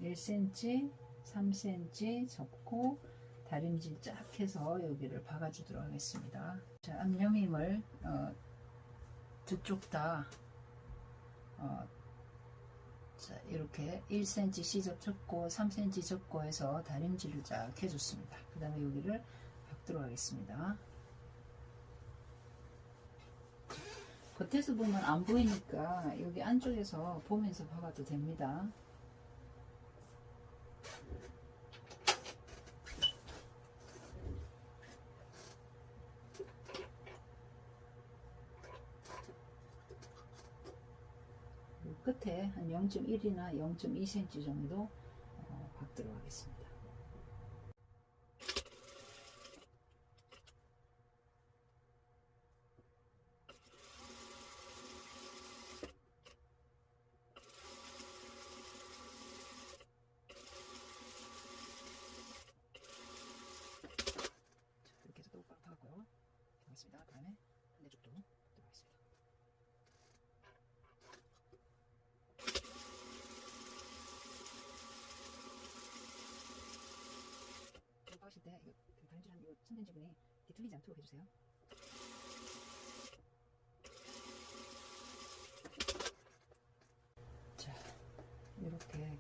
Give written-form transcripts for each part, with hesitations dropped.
1cm, 3cm 접고 다림질 쫙 해서 여기를 박아주도록 하겠습니다. 자, 앞여밈을 두 쪽 다 자, 이렇게 1cm 시접 접고 3cm 접고 해서 다림질을 쫙 해줬습니다. 그 다음에 여기를 박도록 하겠습니다. 겉에서 보면 안 보이니까 여기 안쪽에서 보면서 박아도 됩니다. 끝에 한 0.1이나 0.2cm 정도 박도록 하겠습니다. 이렇게 해서 똑바로 박았고요. 됐습니다. 다음에 반대쪽도 박도록 하겠습니다. 하실 때 다림질하는 이 선생님분이 뒤틀리지 않도록 해주세요. 자, 이렇게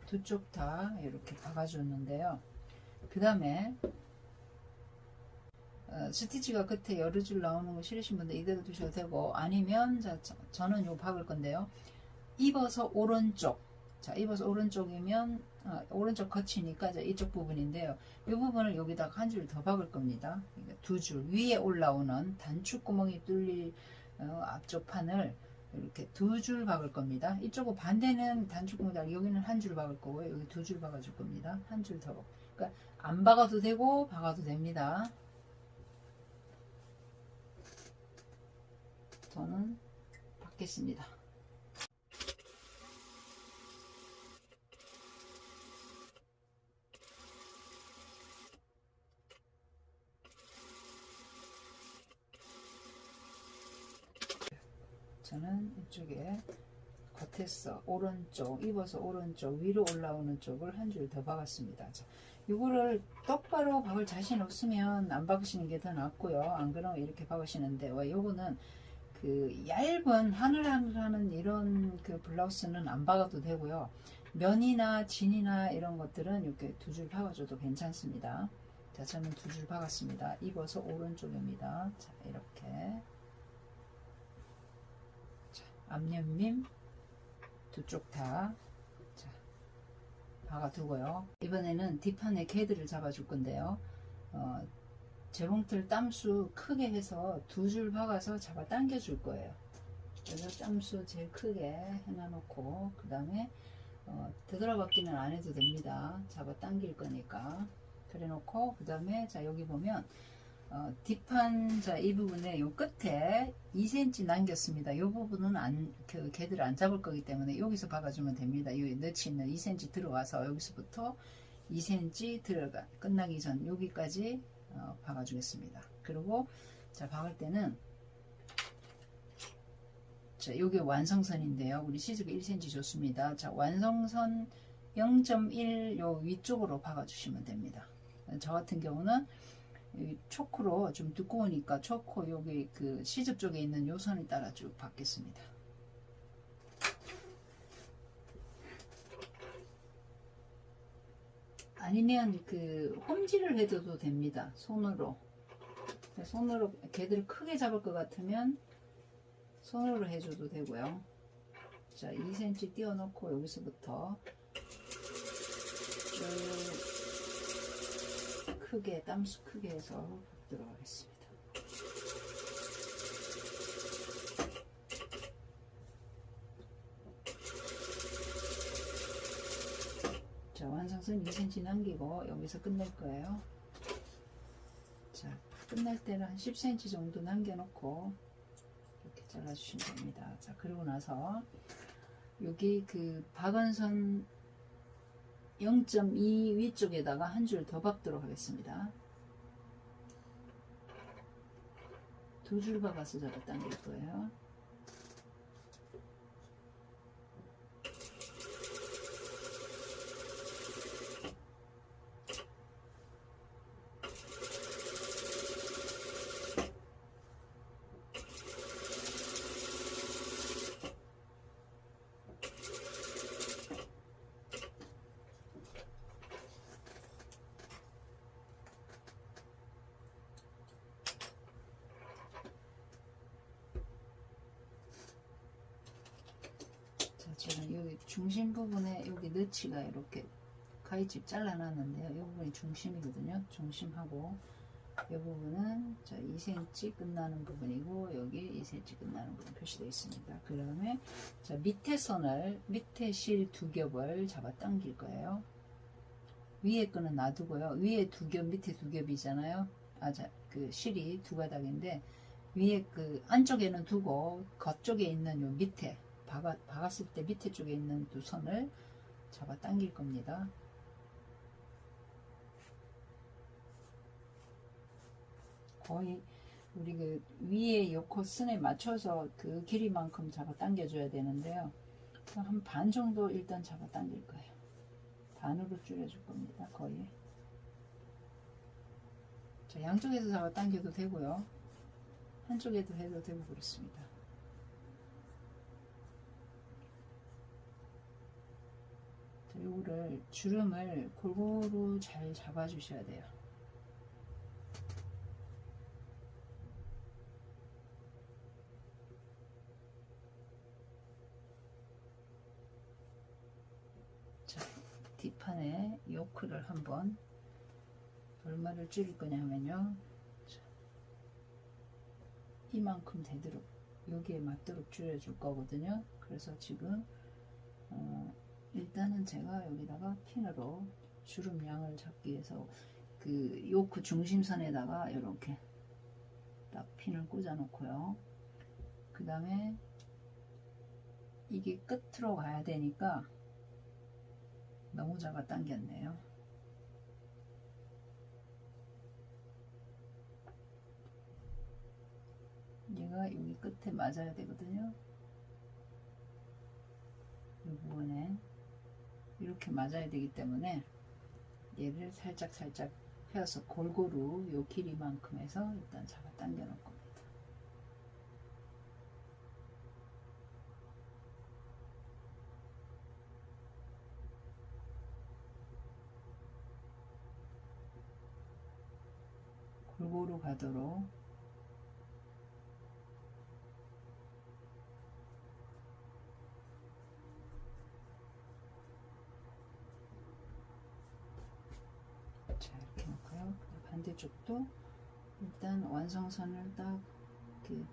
두 쪽 다 이렇게 박아줬는데요. 그 다음에 스티치가 끝에 여러 줄 나오는 거 싫으신 분들 이대로 두셔도 되고, 아니면 저는 요 박을 건데요. 입어서 오른쪽, 자, 입어서 오른쪽이면 오른쪽 거치니까 이쪽 부분인데요. 이 부분을 여기다가 한 줄 더 박을 겁니다. 두 줄 위에 올라오는 단축 구멍이 뚫릴 앞쪽 판을 이렇게 두 줄 박을 겁니다. 이쪽은 반대는 단축 구멍이 여기는 한 줄 박을 거고요. 여기 두 줄 박아줄 겁니다. 한 줄 더. 그러니까 안 박아도 되고 박아도 됩니다. 저는 박겠습니다. 저는 이쪽에 겉에서 오른쪽, 입어서 오른쪽 위로 올라오는 쪽을 한 줄 더 박았습니다. 자, 이거를 똑바로 박을 자신 없으면 안 박으시는 게 더 낫고요. 안 그러면 이렇게 박으시는데, 요거는 그 얇은 하늘하늘하는 이런 그 블라우스는 안 박아도 되고요. 면이나 진이나 이런 것들은 이렇게 두 줄 박아줘도 괜찮습니다. 자, 저는 두 줄 박았습니다. 입어서 오른쪽입니다. 자, 이렇게. 앞옆님 두 쪽 다 박아두고요. 이번에는 뒷판에 개들을 잡아줄 건데요. 재봉틀 땀수 크게 해서 두 줄 박아서 잡아 당겨 줄 거예요. 그래서 땀수 제일 크게 해놔놓고, 그 다음에 되돌아박기는 안 해도 됩니다. 잡아 당길 거니까. 그래 놓고, 그 다음에 자, 여기 보면 뒷판, 자, 이 부분에 요 끝에 2cm 남겼습니다. 이 부분은 개들 안 잡을 거기 때문에 여기서 박아주면 됩니다. 요 너치 있는 2cm 들어와서 여기서부터 2cm 끝나기 전 여기까지 박아주겠습니다. 그리고 자, 박을 때는 자, 요게 완성선인데요. 우리 시접이 1cm 줬습니다. 자, 완성선 0.1 요 위쪽으로 박아주시면 됩니다. 저 같은 경우는 초크로 좀 두꺼우니까 초크 여기 그 시접 쪽에 있는 요 선을 따라 쭉 박겠습니다. 아니면 그 홈질을 해줘도 됩니다. 손으로 개들 크게 잡을 것 같으면 손으로 해줘도 되고요. 자, 2cm 띄워놓고 여기서부터 쭉 크게, 땀수 크게 해서 들어가겠습니다. 자, 완성선 2cm 남기고 여기서 끝낼 거예요. 자, 끝날 때는 한 10cm 정도 남겨놓고 이렇게 잘라주시면 됩니다. 자, 그리고 나서 여기 그 박은선 0.2 위쪽에다가 한 줄 더 박도록 하겠습니다. 두 줄 박아서 잡아 당길 거예요. 지금 여기 중심 부분에 여기 너치가 이렇게 가위집 잘라놨는데요. 이 부분이 중심이거든요. 중심하고 이 부분은 자 2cm 끝나는 부분이고 여기 2cm 끝나는 부분 표시되어 있습니다. 그 다음에 자 밑에 선을 밑에 실 두 겹을 잡아 당길 거예요. 위에 거는 놔두고요. 위에 두 겹 밑에 두 겹이잖아요. 그 실이 두 가닥인데 위에 그 안쪽에는 두고 겉쪽에 있는 요 밑에 박았을 때 밑에 쪽에 있는 두 선을 잡아 당길 겁니다. 거의 우리 그 위에 요 코슨에 맞춰서 그 길이만큼 잡아 당겨 줘야 되는데요. 한 반 정도 일단 잡아 당길 거예요. 반으로 줄여줄 겁니다. 거의. 자, 양쪽에서 잡아 당겨도 되고요. 한쪽에도 해도 되고 그렇습니다. 자, 요거를 주름을 골고루 잘 잡아 주셔야 돼요. 자, 뒷판에 요크를 한번 얼마를 줄일 거냐 하면요. 자, 이만큼 되도록 여기에 맞도록 줄여줄 거거든요. 그래서 지금 일단은 제가 여기다가 핀으로 주름 양을 잡기 위해서 그 요크 중심선에다가 이렇게 딱 핀을 꽂아 놓고요. 그 다음에 이게 끝으로 가야 되니까 너무 잡아 당겼네요. 얘가 여기 끝에 맞아야 되거든요. 이 부분에 이렇게 맞아야 되기 때문에 얘를 살짝 펴서 골고루 요 길이만큼 해서 일단 잡아 당겨 놓을 겁니다. 골고루 가도록 자 이렇게 놓고요. 반대쪽도 일단 완성선을 딱 이렇게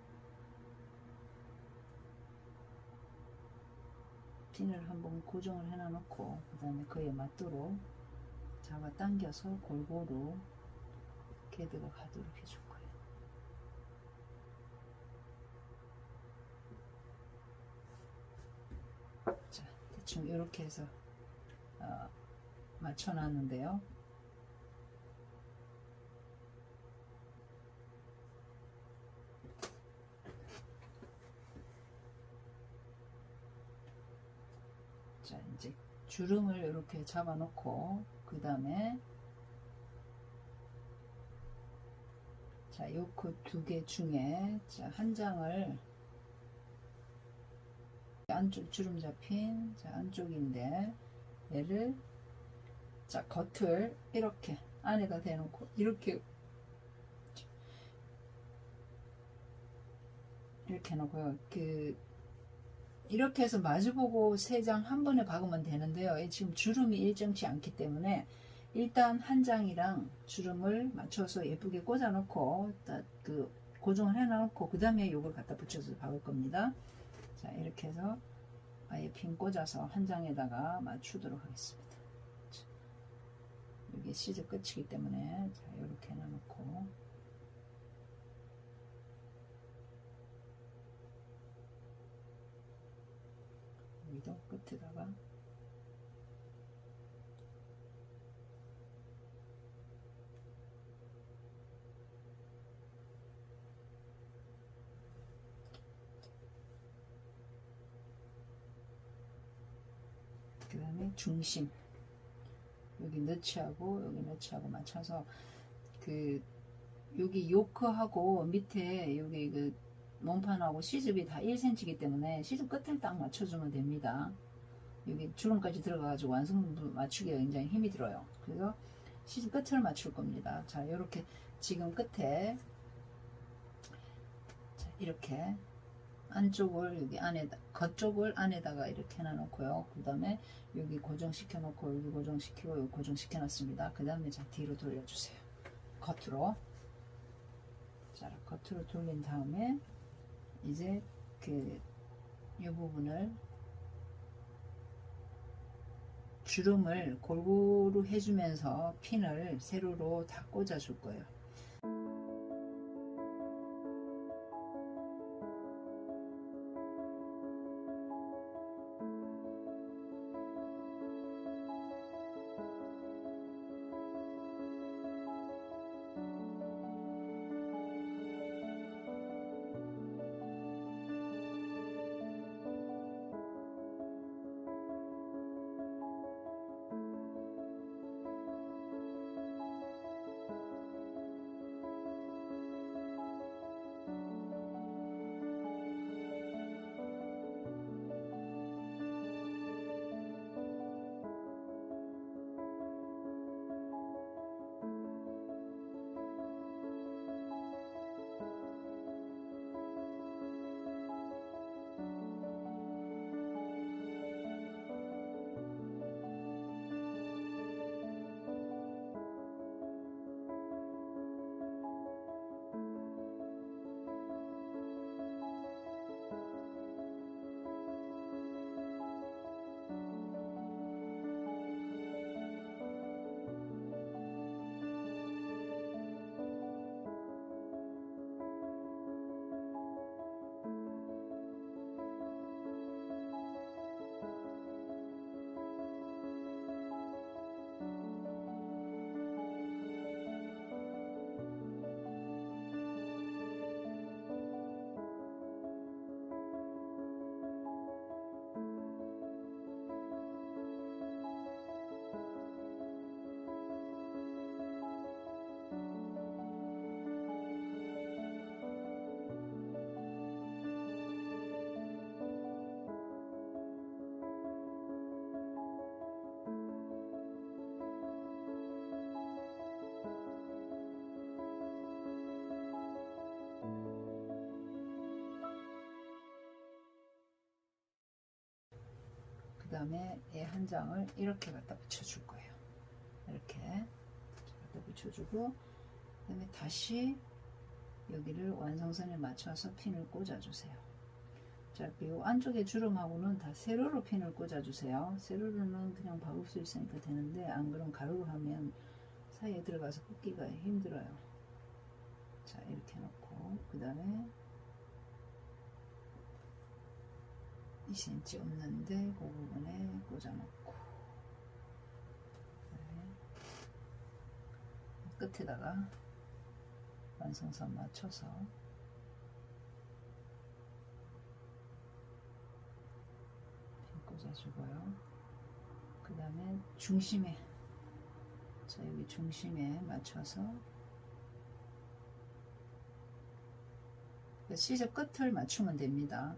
핀을 한번 고정을 해 놓고 그 다음에 그에 맞도록 잡아 당겨서 골고루 게드가 가도록 해줄 거예요. 자 대충 이렇게 해서 맞춰 놨는데요. 자 이제 주름을 이렇게 잡아 놓고 그 다음에 자 요크 두 개 중에 자 한 장을 안쪽 주름 잡힌 자 안쪽인데 얘를 자 겉을 이렇게 안에다 대놓고 이렇게 놓고요. 이렇게 해서 마주보고 세 장 한 번에 박으면 되는데요. 지금 주름이 일정치 않기 때문에 일단 한 장이랑 주름을 맞춰서 예쁘게 꽂아 놓고 그 고정을 해 놓고 그 다음에 요걸 갖다 붙여서 박을 겁니다. 자 이렇게 해서 아예 핀 꽂아서 한 장에다가 맞추도록 하겠습니다. 자, 이게 시즈 끝이기 때문에 자 이렇게 해 놓고 여기도 끝에다가 그 다음에 중심 여기 너치하고 여기 너치하고 맞춰서 여기 요크하고 밑에 여기 그 몸판하고 시접이 다 1cm이기 때문에 시접 끝을 딱 맞춰주면 됩니다. 여기 주름까지 들어가가지고 완성도 맞추기가 굉장히 힘이 들어요. 그래서 시접 끝을 맞출 겁니다. 자, 이렇게 지금 끝에 자, 이렇게 안쪽을 여기 안에다, 겉쪽을 안에다가 이렇게 해놔놓고요. 그 다음에 여기 고정시켜 놓고 여기 고정시키고 여기 고정시켜 놨습니다. 그 다음에 자 뒤로 돌려주세요. 겉으로. 자, 겉으로 돌린 다음에 이제 이 부분을 주름을 골고루 해주면서 핀을 세로로 다 꽂아 줄 거예요. 그 다음에 얘 한 장을 이렇게 갖다 붙여줄 거예요. 이렇게 갖다 붙여주고, 그 다음에 다시 여기를 완성선에 맞춰서 핀을 꽂아주세요. 자, 이 안쪽에 주름하고는 다 세로로 핀을 꽂아주세요. 세로로는 그냥 박을 수 있으니까 되는데, 안 그러면 가로로 하면 사이에 들어가서 꽂기가 힘들어요. 자, 이렇게 놓고, 그 다음에 2cm 없는데 그 부분에 꽂아놓고, 끝에다가 완성선 맞춰서 핀 꽂아주고요. 그 다음에 중심에, 자, 여기 중심에 맞춰서 시접 끝을 맞추면 됩니다.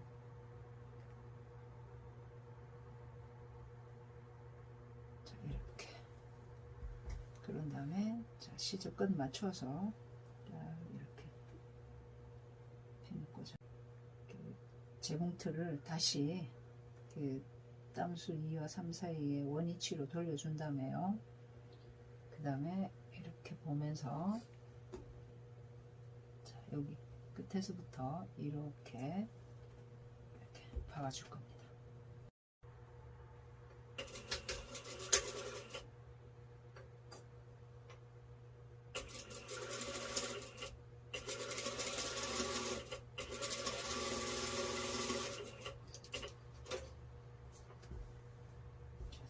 그런 다음에 자, 시접 끝 맞춰서 이렇게 핀을 꽂아. 재봉틀을 다시 땀수 2와 3 사이에 원위치로 돌려준 다음에요. 그 다음에 이렇게 보면서 자, 여기 끝에서부터 이렇게 박아줄 겁니다.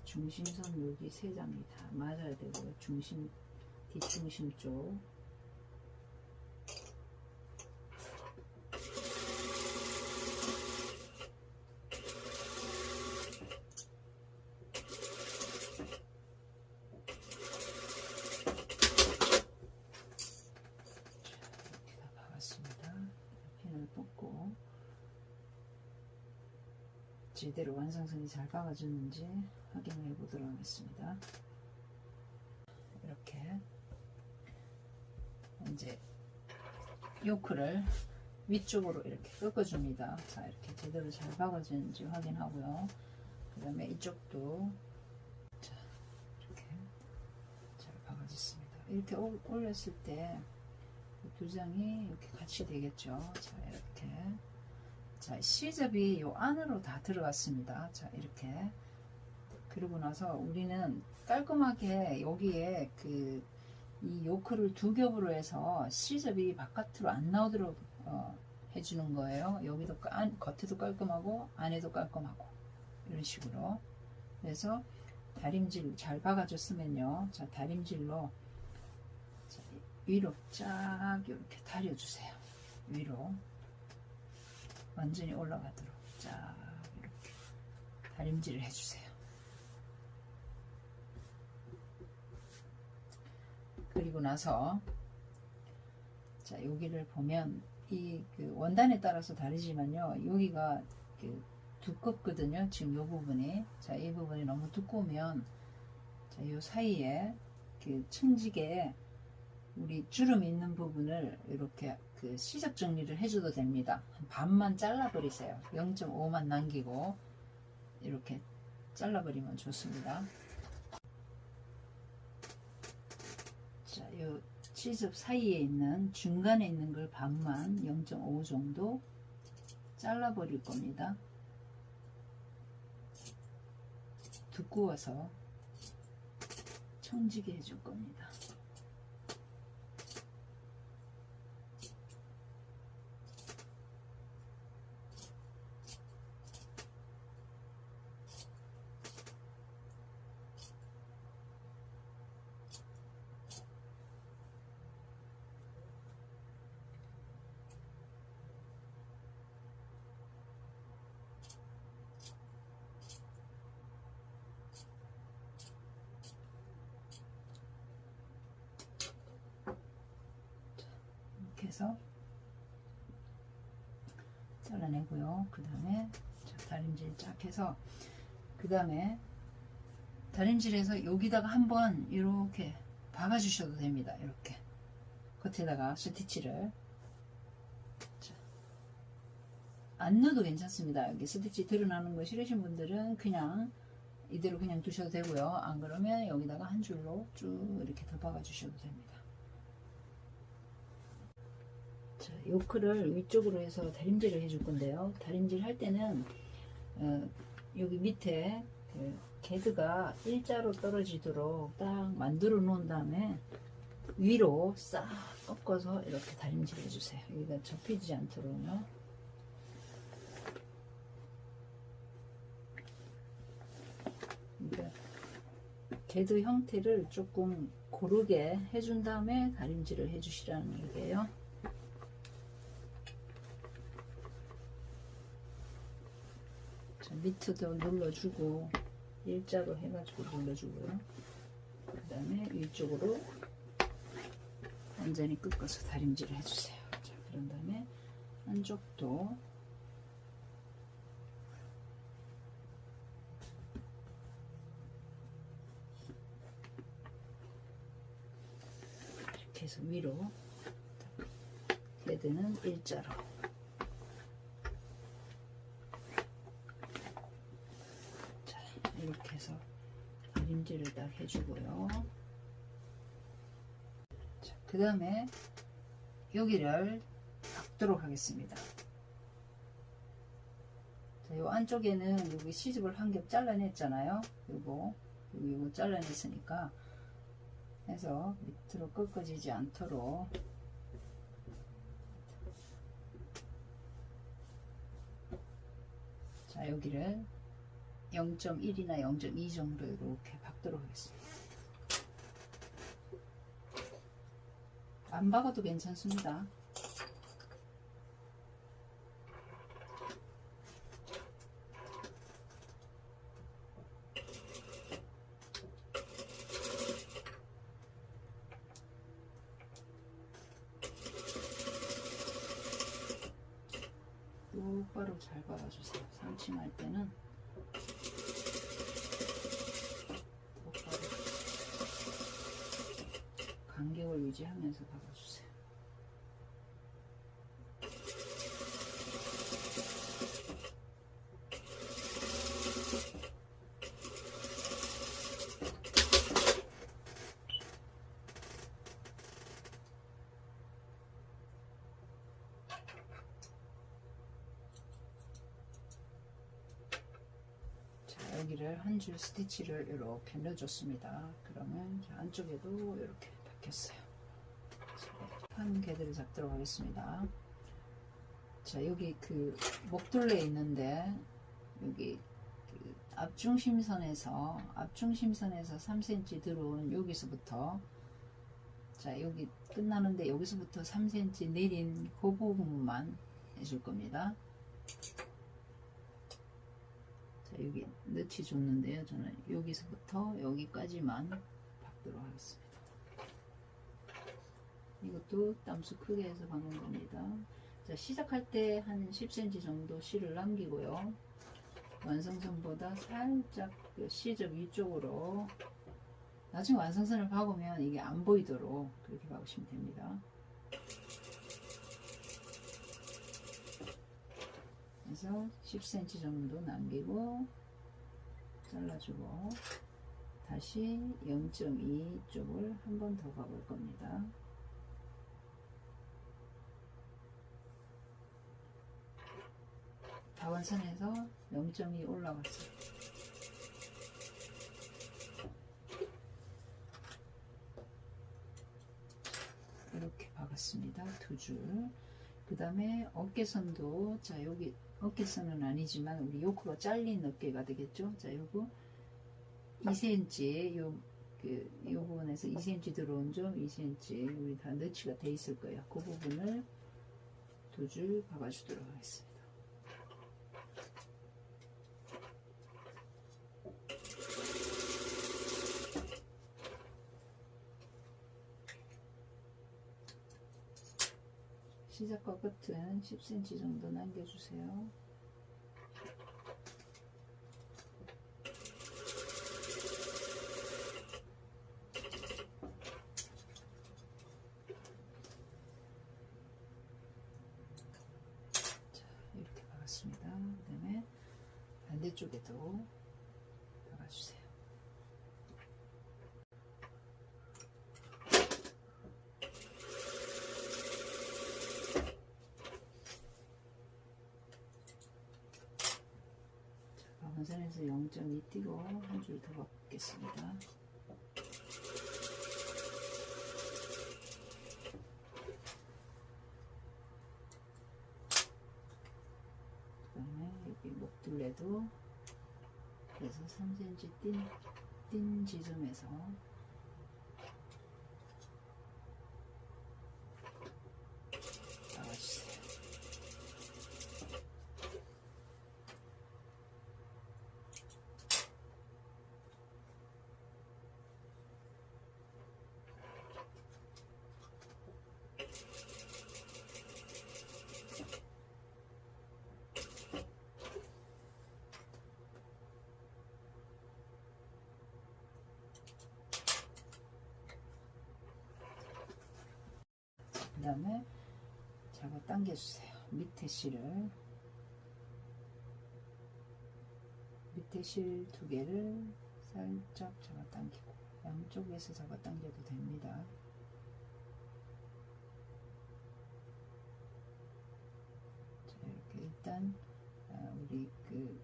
중심선 여기 세 장이 다 맞아야 되고요. 중심, 뒷중심 쪽. 이렇게 다 박았습니다. 핀을 뽑고 제대로 완성선이 잘 박아졌는지 확인해 보도록 하겠습니다. 이렇게 이제 요크를 위쪽으로 이렇게 꺾어줍니다. 자, 이렇게 제대로 잘 박아지는지 확인하고요. 그 다음에 이쪽도 자, 이렇게 잘 박아졌습니다. 이렇게 올렸을 때 두 장이 이렇게 같이 되겠죠. 자, 이렇게. 자, 시접이 요 안으로 다 들어갔습니다. 자, 이렇게. 그리고 나서 우리는 깔끔하게 여기에 이 요크를 두 겹으로 해서 시접이 바깥으로 안 나오도록 해주는 거예요. 여기도 겉에도 깔끔하고 안에도 깔끔하고 이런 식으로. 그래서 다림질 잘 박아줬으면요. 자, 다림질로 자, 위로 쫙 이렇게 다려주세요. 위로 완전히 올라가도록 쫙 이렇게 다림질을 해주세요. 그리고 나서 자, 여기를 보면 그 원단에 따라서 다르지만요. 여기가 두껍거든요. 지금 이 부분이. 자, 이 부분이 너무 두꺼우면 자, 이 사이에 층지게 우리 주름 있는 부분을 이렇게 시접 정리를 해줘도 됩니다. 반만 잘라버리세요. 0.5만 남기고 이렇게 잘라버리면 좋습니다. 자, 이 시접 사이에 있는 중간에 있는 걸 반만 0.5 정도 잘라버릴 겁니다. 두꺼워서 청지게 해줄 겁니다. 해서 잘라내고요. 그 다음에 다림질 쫙 해서 그 다음에 다림질해서 여기다가 한번 이렇게 박아 주셔도 됩니다. 이렇게 겉에다가 스티치를 자, 안 넣어도 괜찮습니다. 여기 스티치 드러나는 거 싫으신 분들은 그냥 이대로 그냥 두셔도 되고요. 안 그러면 여기다가 한 줄로 쭉 이렇게 더 박아 주셔도 됩니다. 자, 요크를 위쪽으로 해서 다림질을 해줄 건데요. 다림질 할 때는 여기 밑에 게드가 일자로 떨어지도록 딱 만들어 놓은 다음에 위로 싹 꺾어서 이렇게 다림질 해주세요. 여기가 접히지 않도록요. 그러니까 게드 형태를 조금 고르게 해준 다음에 다림질을 해주시라는 얘기예요. 밑에도 눌러주고 일자로 해가지고 눌러주고요. 그 다음에 위쪽으로 완전히 꺾어서 다림질을 해주세요. 자, 그런 다음에 한쪽도 이렇게 해서 위로 헤드는 일자로 이렇게 해서 다림질을 딱 해주고요. 그 다음에 여기를 박도록 하겠습니다. 자, 요 안쪽에는 여기 시집을 한 겹 잘라냈잖아요. 요거 잘라냈으니까 해서 밑으로 꺾어지지 않도록 자, 여기를 0.1이나 0.2 정도 이렇게 박도록 하겠습니다. 안 박아도 괜찮습니다. 똑바로 잘 박아주세요. 상침할 때는 똑바로 간격을 유지하면서 박아주세요. 여기를 한 줄 스티치를 이렇게 넣어줬습니다. 그러면 안쪽에도 이렇게 박혔어요. 한 개들을 잡도록 하겠습니다. 자, 여기 그 목둘레 있는데 여기 그 앞중심선에서 3cm 들어온 여기서부터, 자, 여기 끝나는데 여기서부터 3cm 내린 그 부분만 해줄 겁니다. 자, 여기 넣지 줬는데요. 저는 여기서부터 여기까지만 박도록 하겠습니다. 이것도 땀수 크게 해서 박는 겁니다. 자, 시작할 때 한 10cm 정도 실을 남기고요. 완성선보다 살짝 그 시접 위쪽으로, 나중에 완성선을 박으면 이게 안 보이도록 그렇게 박으시면 됩니다. 그래서 10cm 정도 남기고 잘라주고 다시 0.2 쪽을 한 번 더 박을 겁니다. 박은선에서 0.2 올라갔어요. 이렇게 박았습니다. 두 줄. 그 다음에 어깨선도, 자, 여기 어깨선은 아니지만 우리 요크로 잘린 어깨가 되겠죠. 자, 요거 2cm, 요 부분에서 2cm 들어온 점 2cm 우리 다 너치가 돼 있을 거예요. 그 부분을 두 줄 박아주도록 하겠습니다. 시작과 끝은 10cm 정도 남겨주세요. 자, 이렇게 박았습니다. 그 다음에 반대쪽에도 박아주세요. 본선에서 0.2 띄고 한 줄 더 박겠습니다. 그 다음에 여기 목둘레도 그래서 3cm 띈 지점에서 박아주세요. 그 다음에 잡아 당겨주세요. 밑에 실을, 밑에 실 두 개를 살짝 잡아 당기고, 양쪽에서 잡아 당겨도 됩니다. 자, 이렇게 일단 우리 그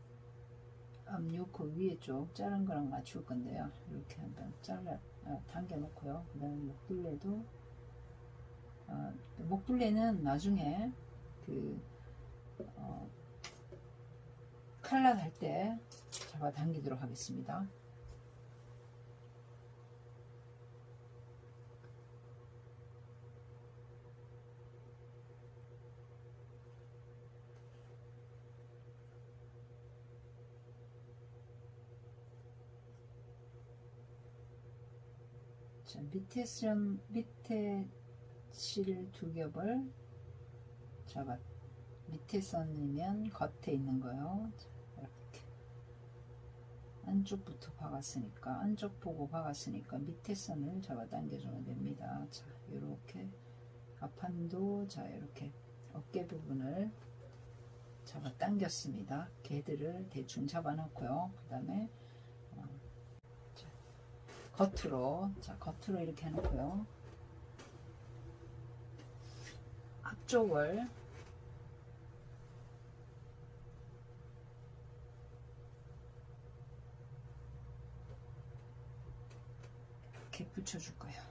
앞요크 위에 쪽 자른 거랑 맞출 건데요. 이렇게 한번 당겨 놓고요. 그 다음에 목둘레도, 목둘레는 나중에 그 칼날 할 때 잡아 당기도록 하겠습니다. 자, 밑에 실 두 겹을 잡아, 밑에 선이면 겉에 있는 거요. 이렇게 안쪽부터 박았으니까, 안쪽 보고 박았으니까 밑에 선을 잡아 당겨주면 됩니다. 자, 이렇게 앞판도, 자, 이렇게 어깨 부분을 잡아 당겼습니다. 개들을 대충 잡아 놓고요. 그 다음에 겉으로, 자, 겉으로 이렇게 해놓고요. 앞쪽을 이렇게 붙여줄 거예요.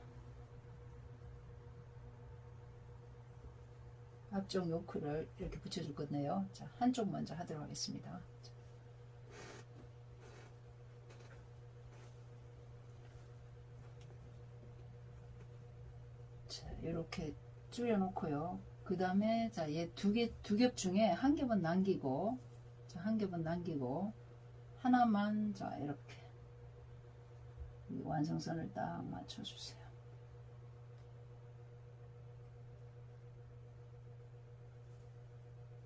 앞쪽 요크를 이렇게 붙여줄 건데요. 자, 한쪽 먼저 하도록 하겠습니다. 자, 이렇게 줄여 놓고요. 그 다음에 자, 얘 두 겹 중에 한 겹은 남기고, 자, 한 겹은 남기고, 하나만 자, 이렇게 완성선을 딱 맞춰주세요.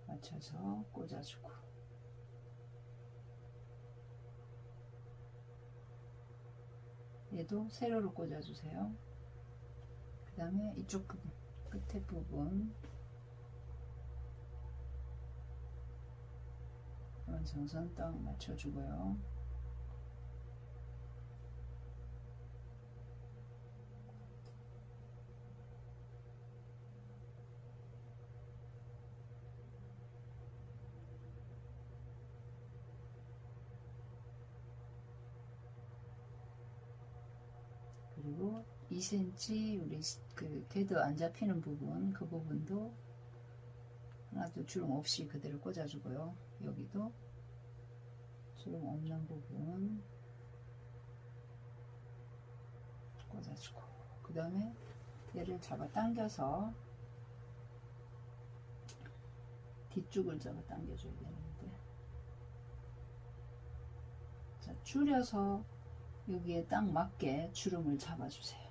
맞춰서 꽂아주고, 얘도 세로로 꽂아주세요. 그 다음에 이쪽 부분, 끝에 부분 완성선 딱 맞춰주고요. 그리고 2cm 우리 그 궤도 안 잡히는 부분, 그 부분도 하나도 주름 없이 그대로 꽂아주고요. 여기도 주름 없는 부분 꽂아주고, 그 다음에 얘를 잡아 당겨서 뒤쪽을 잡아 당겨줘야 되는데, 자, 줄여서 여기에 딱 맞게 주름을 잡아주세요.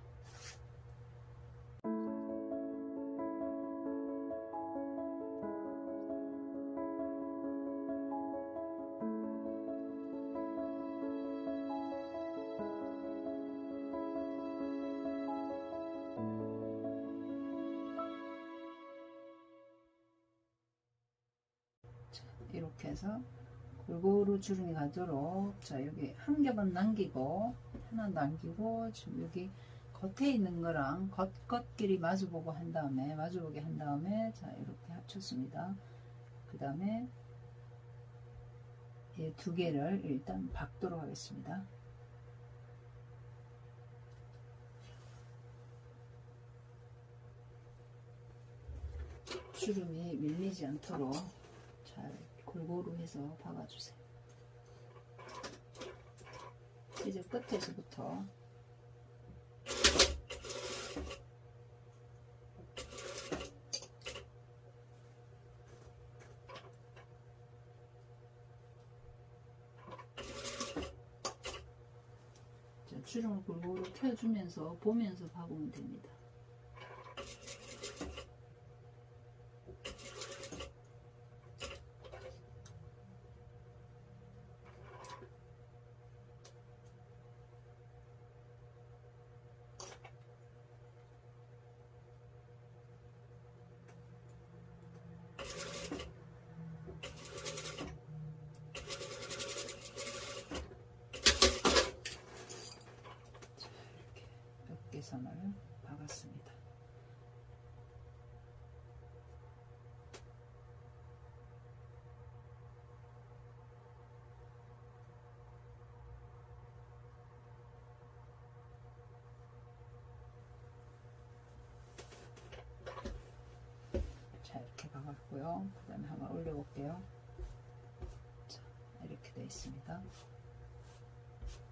자, 이렇게 해서 골고루 주름이 가도록, 자, 여기 한 겹은 남기고, 하나 남기고, 지금 여기 겉에 있는 거랑 겉끼리 마주보고 한 다음에, 마주보게 한 다음에, 자, 이렇게 합쳤습니다. 그 다음에 이 두 개를 일단 박도록 하겠습니다. 주름이 밀리지 않도록 잘 골고루 해서 박아주세요. 이제 끝에서부터 주름을 골고루 펴주면서 보면서 박으면 됩니다. 선을 박았습니다. 자, 이렇게 박았고요. 그 다음에 한번 올려볼게요. 자, 이렇게 되어 있습니다.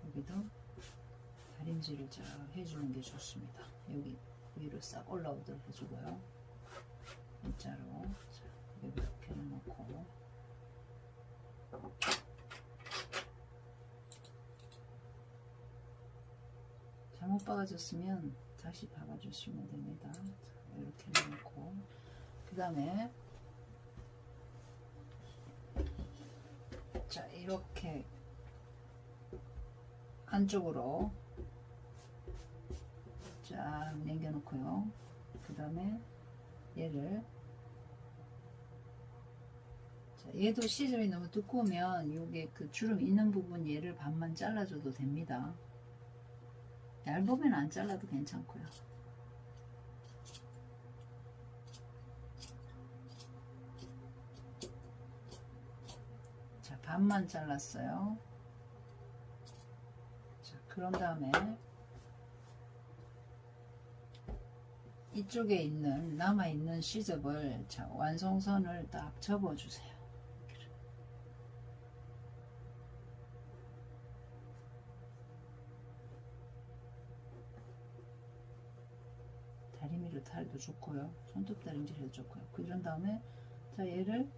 여기도 다림질을 잘 해주는 게 좋습니다. 여기 위로 싹 올라오도록 해주고요. 일자로 자, 여기 이렇게 놓고, 잘못 박아줬으면 다시 박아주시면 됩니다. 자, 이렇게 놓고, 그 다음에 자, 이렇게 안쪽으로 쫙 남겨놓고요. 그 다음에 얘를, 자, 얘도 시접이 너무 두꺼우면 요게 그 주름 있는 부분 얘를 반만 잘라줘도 됩니다. 얇으면 안 잘라도 괜찮고요. 자, 반만 잘랐어요. 자, 그런 다음에 이쪽에 있는 남아있는 시접을 자, 완성선을 딱 접어주세요. 다리미로 탈도 좋고요. 손톱 다림질해도 좋고요. 그런 다음에 자 얘를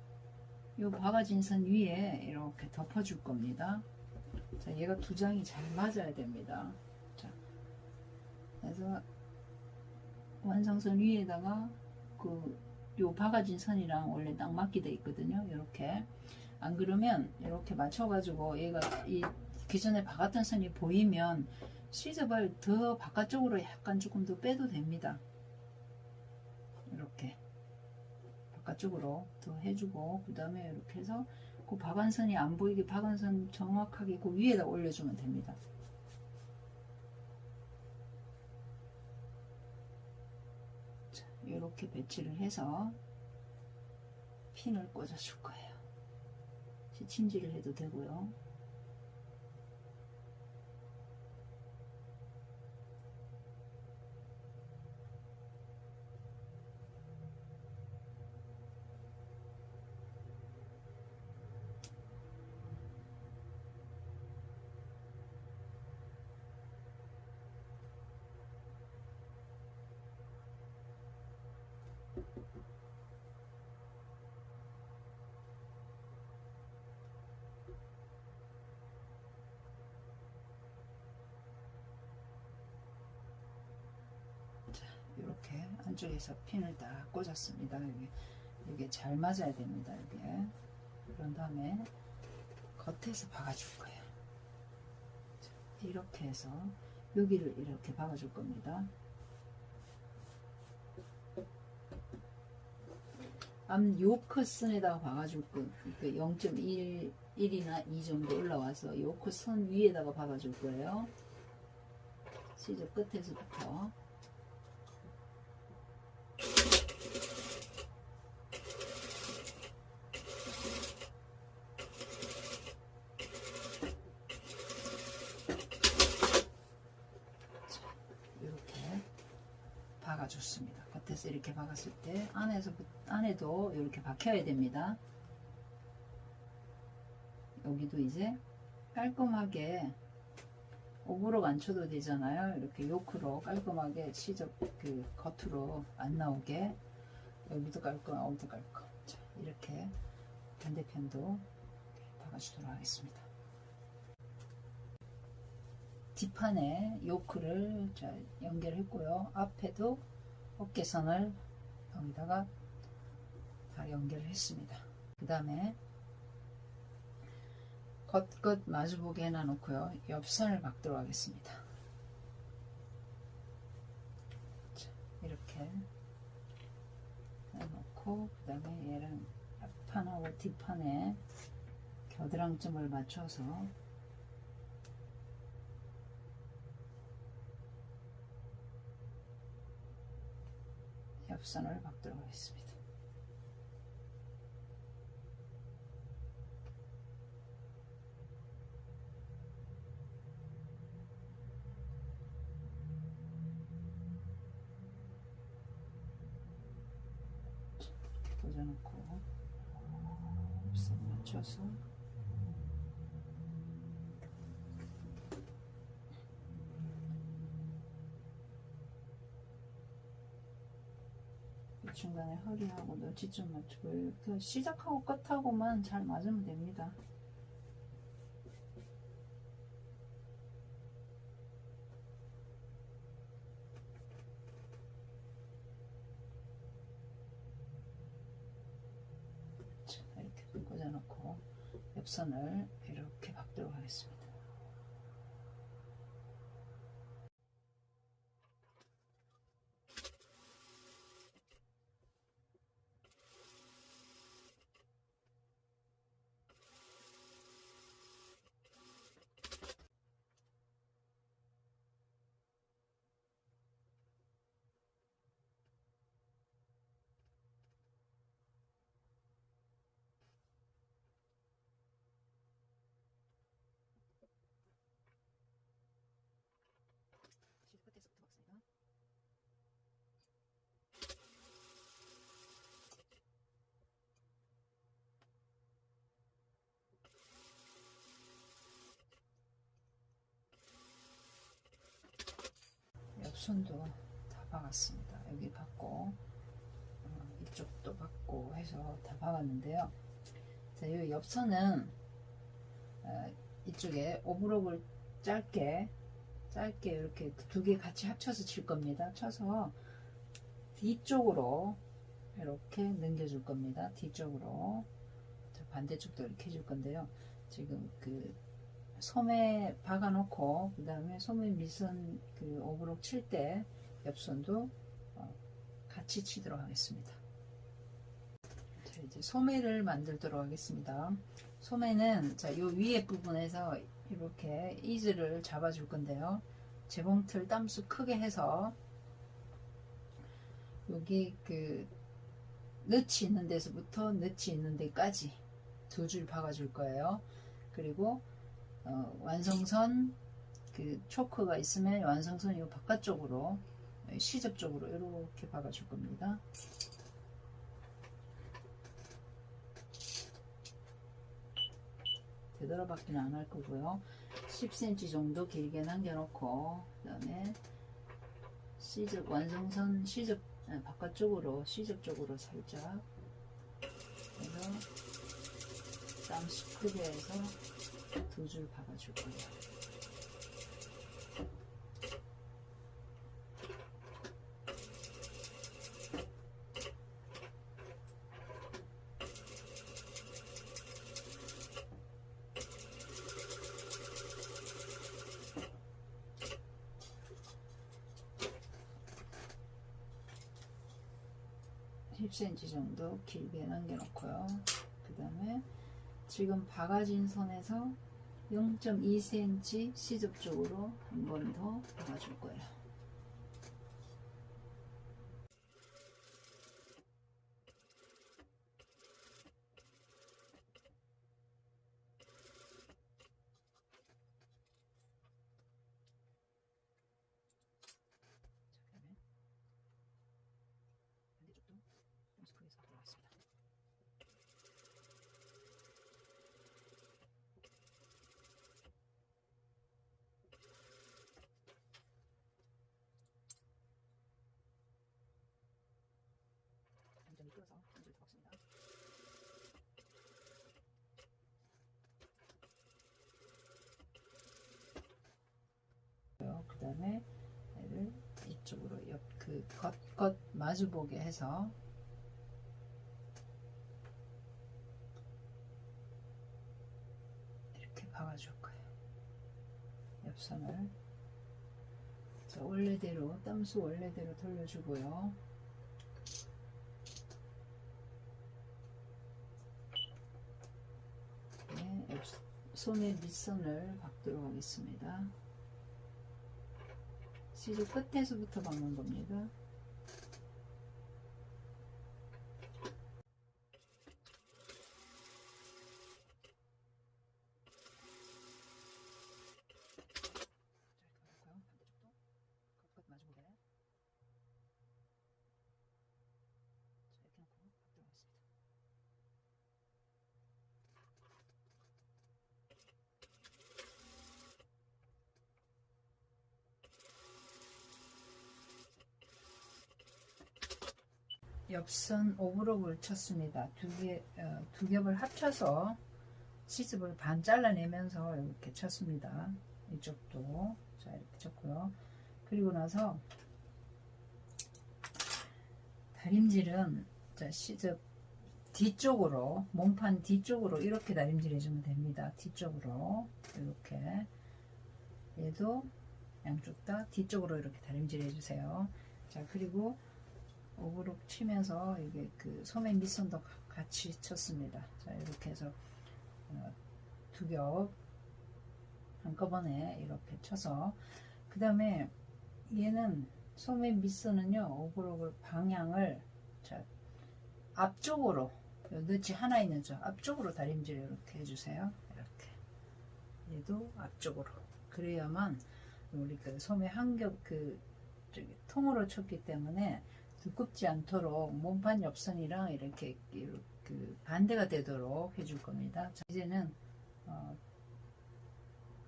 요 박아진 선 위에 이렇게 덮어줄 겁니다. 자 얘가 두 장이 잘 맞아야 됩니다. 자 그래서 완성선 위에다가 요 박아진 선이랑 원래 딱 맞게 돼 있거든요. 이렇게 안 그러면 이렇게 맞춰가지고 얘가 이 기존에 박았던 선이 보이면 시접을 더 바깥쪽으로 약간 조금 더 빼도 됩니다. 이렇게 바깥쪽으로 더 해주고 그 다음에 이렇게 해서 그 박은 선이 안 보이게 박은 선 정확하게 그 위에다 올려주면 됩니다. 자, 이렇게 배치를 해서 핀을 꽂아 줄 거예요. 시침질을 해도 되고요. 이렇게 안쪽에서 핀을 딱 꽂았습니다. 여기 잘 맞아야 됩니다. 여기 그런 다음에 겉에서 박아줄 거예요. 자, 이렇게 해서 여기를 이렇게 박아줄 겁니다. 앞 요크선에다가 박아줄 거, 0.1이나 2 정도 올라와서 요크선 위에다가 박아줄 거예요. 시접 끝에서부터. 이렇게 박아줬습니다. 겉에서 이렇게 박았을 때 안에도 이렇게 박혀야 됩니다. 여기도 이제 깔끔하게 오버로 안 쳐도 되잖아요. 이렇게 요크로 깔끔하게 시접 그 겉으로 안 나오게 여기도 깔끔, 여기도 깔끔. 자, 이렇게 반대편도 박아주도록 하겠습니다. 뒷판에 요크를 자, 연결했고요. 앞에도 어깨선을 여기다가 다 연결을 했습니다. 그 다음에 겉 마주보게 해놔놓고요. 옆선을 박도록 하겠습니다. 자, 이렇게 해놓고 그 다음에 얘랑 앞판하고 뒷판에 겨드랑점을 맞춰서 옆선을 박도록 하겠습니다. 꽂아놓고 옆선 맞춰서 중간에 허리하고 너지점 맞추고 이렇게 시작하고 끝하고만 잘 맞으면 됩니다. 자, 이렇게 꽂아놓고 옆선을 이렇게 박도록 하겠습니다. 옆선도 다 박았습니다. 여기 박고 이쪽도 박고 해서 다 박았는데요. 자, 이 옆선은 이쪽에 오브록을 짧게 이렇게 두 개 같이 합쳐서 칠 겁니다. 쳐서 뒤쪽으로 이렇게 넘겨줄 겁니다. 뒤쪽으로. 자, 반대쪽도 이렇게 해줄 건데요. 지금 그 소매 박아 놓고 그 다음에 소매 밑선 그 오브록 칠 때 옆선도 같이 치도록 하겠습니다. 자, 이제 소매를 만들도록 하겠습니다. 소매는 자, 요 위에 부분에서 이렇게 이즈를 잡아줄 건데요. 재봉틀 땀수 크게 해서 여기 그 너치 있는 데서부터 너치 있는 데까지 두 줄 박아줄 거예요. 그리고 완성선 그 초크가 있으면 완성선 이 바깥쪽으로 시접 쪽으로 이렇게 박아줄 겁니다. 되돌아박기는 안 할 거고요. 10cm 정도 길게 남겨놓고 그 다음에 시접 완성선 시접 바깥쪽으로 시접 쪽으로 살짝 해서 땀수 크게 해서 두 줄 박아줄 거예요. 10cm 정도 길게 남겨놓고요. 그 다음에 지금 박아진 선에서 0.2cm 시접 쪽으로 한 번 더 박아줄 거예요. 완전히 끌어서 이제 박습니다. 그 다음에 얘를 이쪽으로 옆 그 겉 마주보게 해서 이렇게 박아줄 거예요. 옆선을 자, 원래대로 땀수 원래대로 돌려주고요. 네, 소매 밑선을 박도록 하겠습니다. 시접 끝에서부터 박는 겁니다. 옆선 오브록을 쳤습니다. 두 겹을 합쳐서 시접을 반 잘라내면서 이렇게 쳤습니다. 이쪽도 자 이렇게 쳤고요. 그리고 나서 다림질은 자 시접 뒤쪽으로 몸판 뒤쪽으로 이렇게 다림질 해주면 됩니다. 뒤쪽으로 이렇게 얘도 양쪽 다 뒤쪽으로 이렇게 다림질 해주세요. 자 그리고 오브록 치면서 이게 그 소매 밑선도 같이 쳤습니다. 자 이렇게 해서 두 겹 한꺼번에 이렇게 쳐서 그 다음에 얘는 소매 밑선은요 오브록을 방향을 자 앞쪽으로 너치 하나 있는 저 앞쪽으로 다림질 이렇게 해주세요. 이렇게 얘도 앞쪽으로 그래야만 우리 그 소매 한 겹 그 통으로 쳤기 때문에 두껍지 않도록 몸판 옆선이랑 이렇게 그 반대가 되도록 해줄 겁니다. 자, 이제는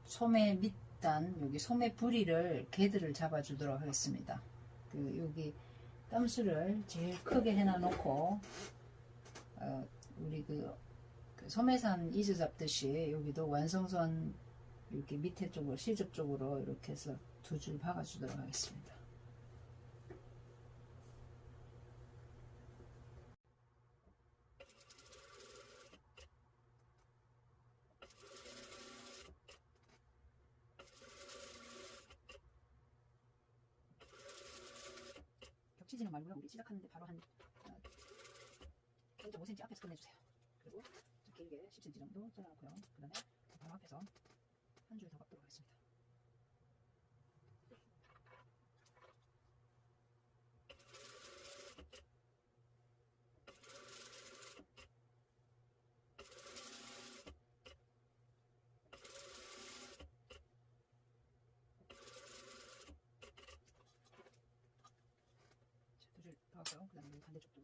소매 밑 일단 여기 소매 부리를 개들을 잡아주도록 하겠습니다. 그 여기 땀수를 제일 크게 해놔 놓고 우리 그 소매산 이즈 잡듯이 여기도 완성선 이렇게 밑에 쪽으로 시접 쪽으로 이렇게 해서 2줄 박아주도록 하겠습니다. 겹치지는 말고요. 우리 시작하는데 바로 한 0.5cm 앞에서 끝내주세요. 그리고 좀 길게 10cm 정도 잘라놓고요. 그 다음에 바로 앞에서 한 줄 더 박도록 하겠습니다. 박았고요. 그 다음에 반대쪽도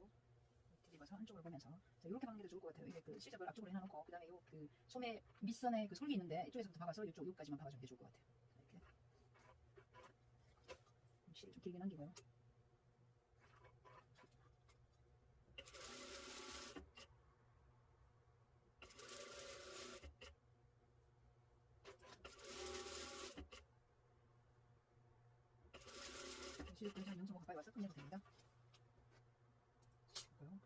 뒤집어서 한쪽을 보면서 이렇게 박는 게 좋을 것 같아요. 이게 그 시접을 앞쪽으로 해놔놓고 그 다음에 요 그 소매 밑선에 그 솔기 있는데 이쪽에서부터 박아서 이쪽 여기까지만 박아주는 게 좋을 것 같아요. 이렇게 실을 좀 길게 남기고요. 시접 근처 0.5 가까이 와서 끝내도 됩니다. 그 다음에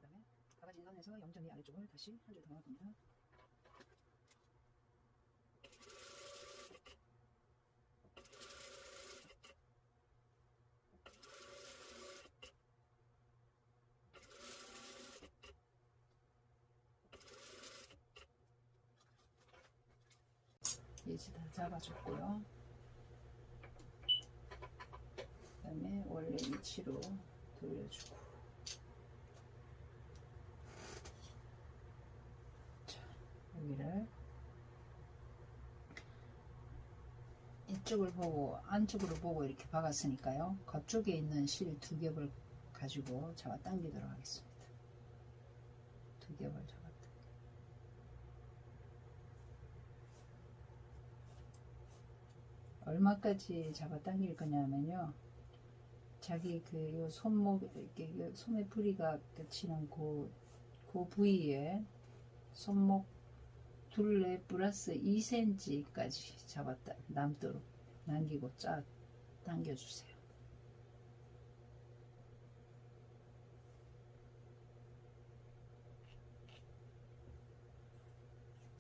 박아진 선에서 0.2 아래쪽을 다시 한 줄 더 박을 겁니다. 이제 다 잡아줬고요. 그 다음에 원래 위치로 돌려주고, 자, 여기를 이쪽을 보고 안쪽으로 보고 이렇게 박았으니까요. 겉쪽에 있는 실 2겹을 가지고 잡아 당기도록 하겠습니다. 2겹을 잡아 얼마까지 잡아 당길 거냐면요. 자기 그 요 손목 이렇게 소매 부리가 겹치는 그 부위에 손목 둘레 플러스 2cm까지 잡았다 남도록 남기고 쫙 당겨주세요.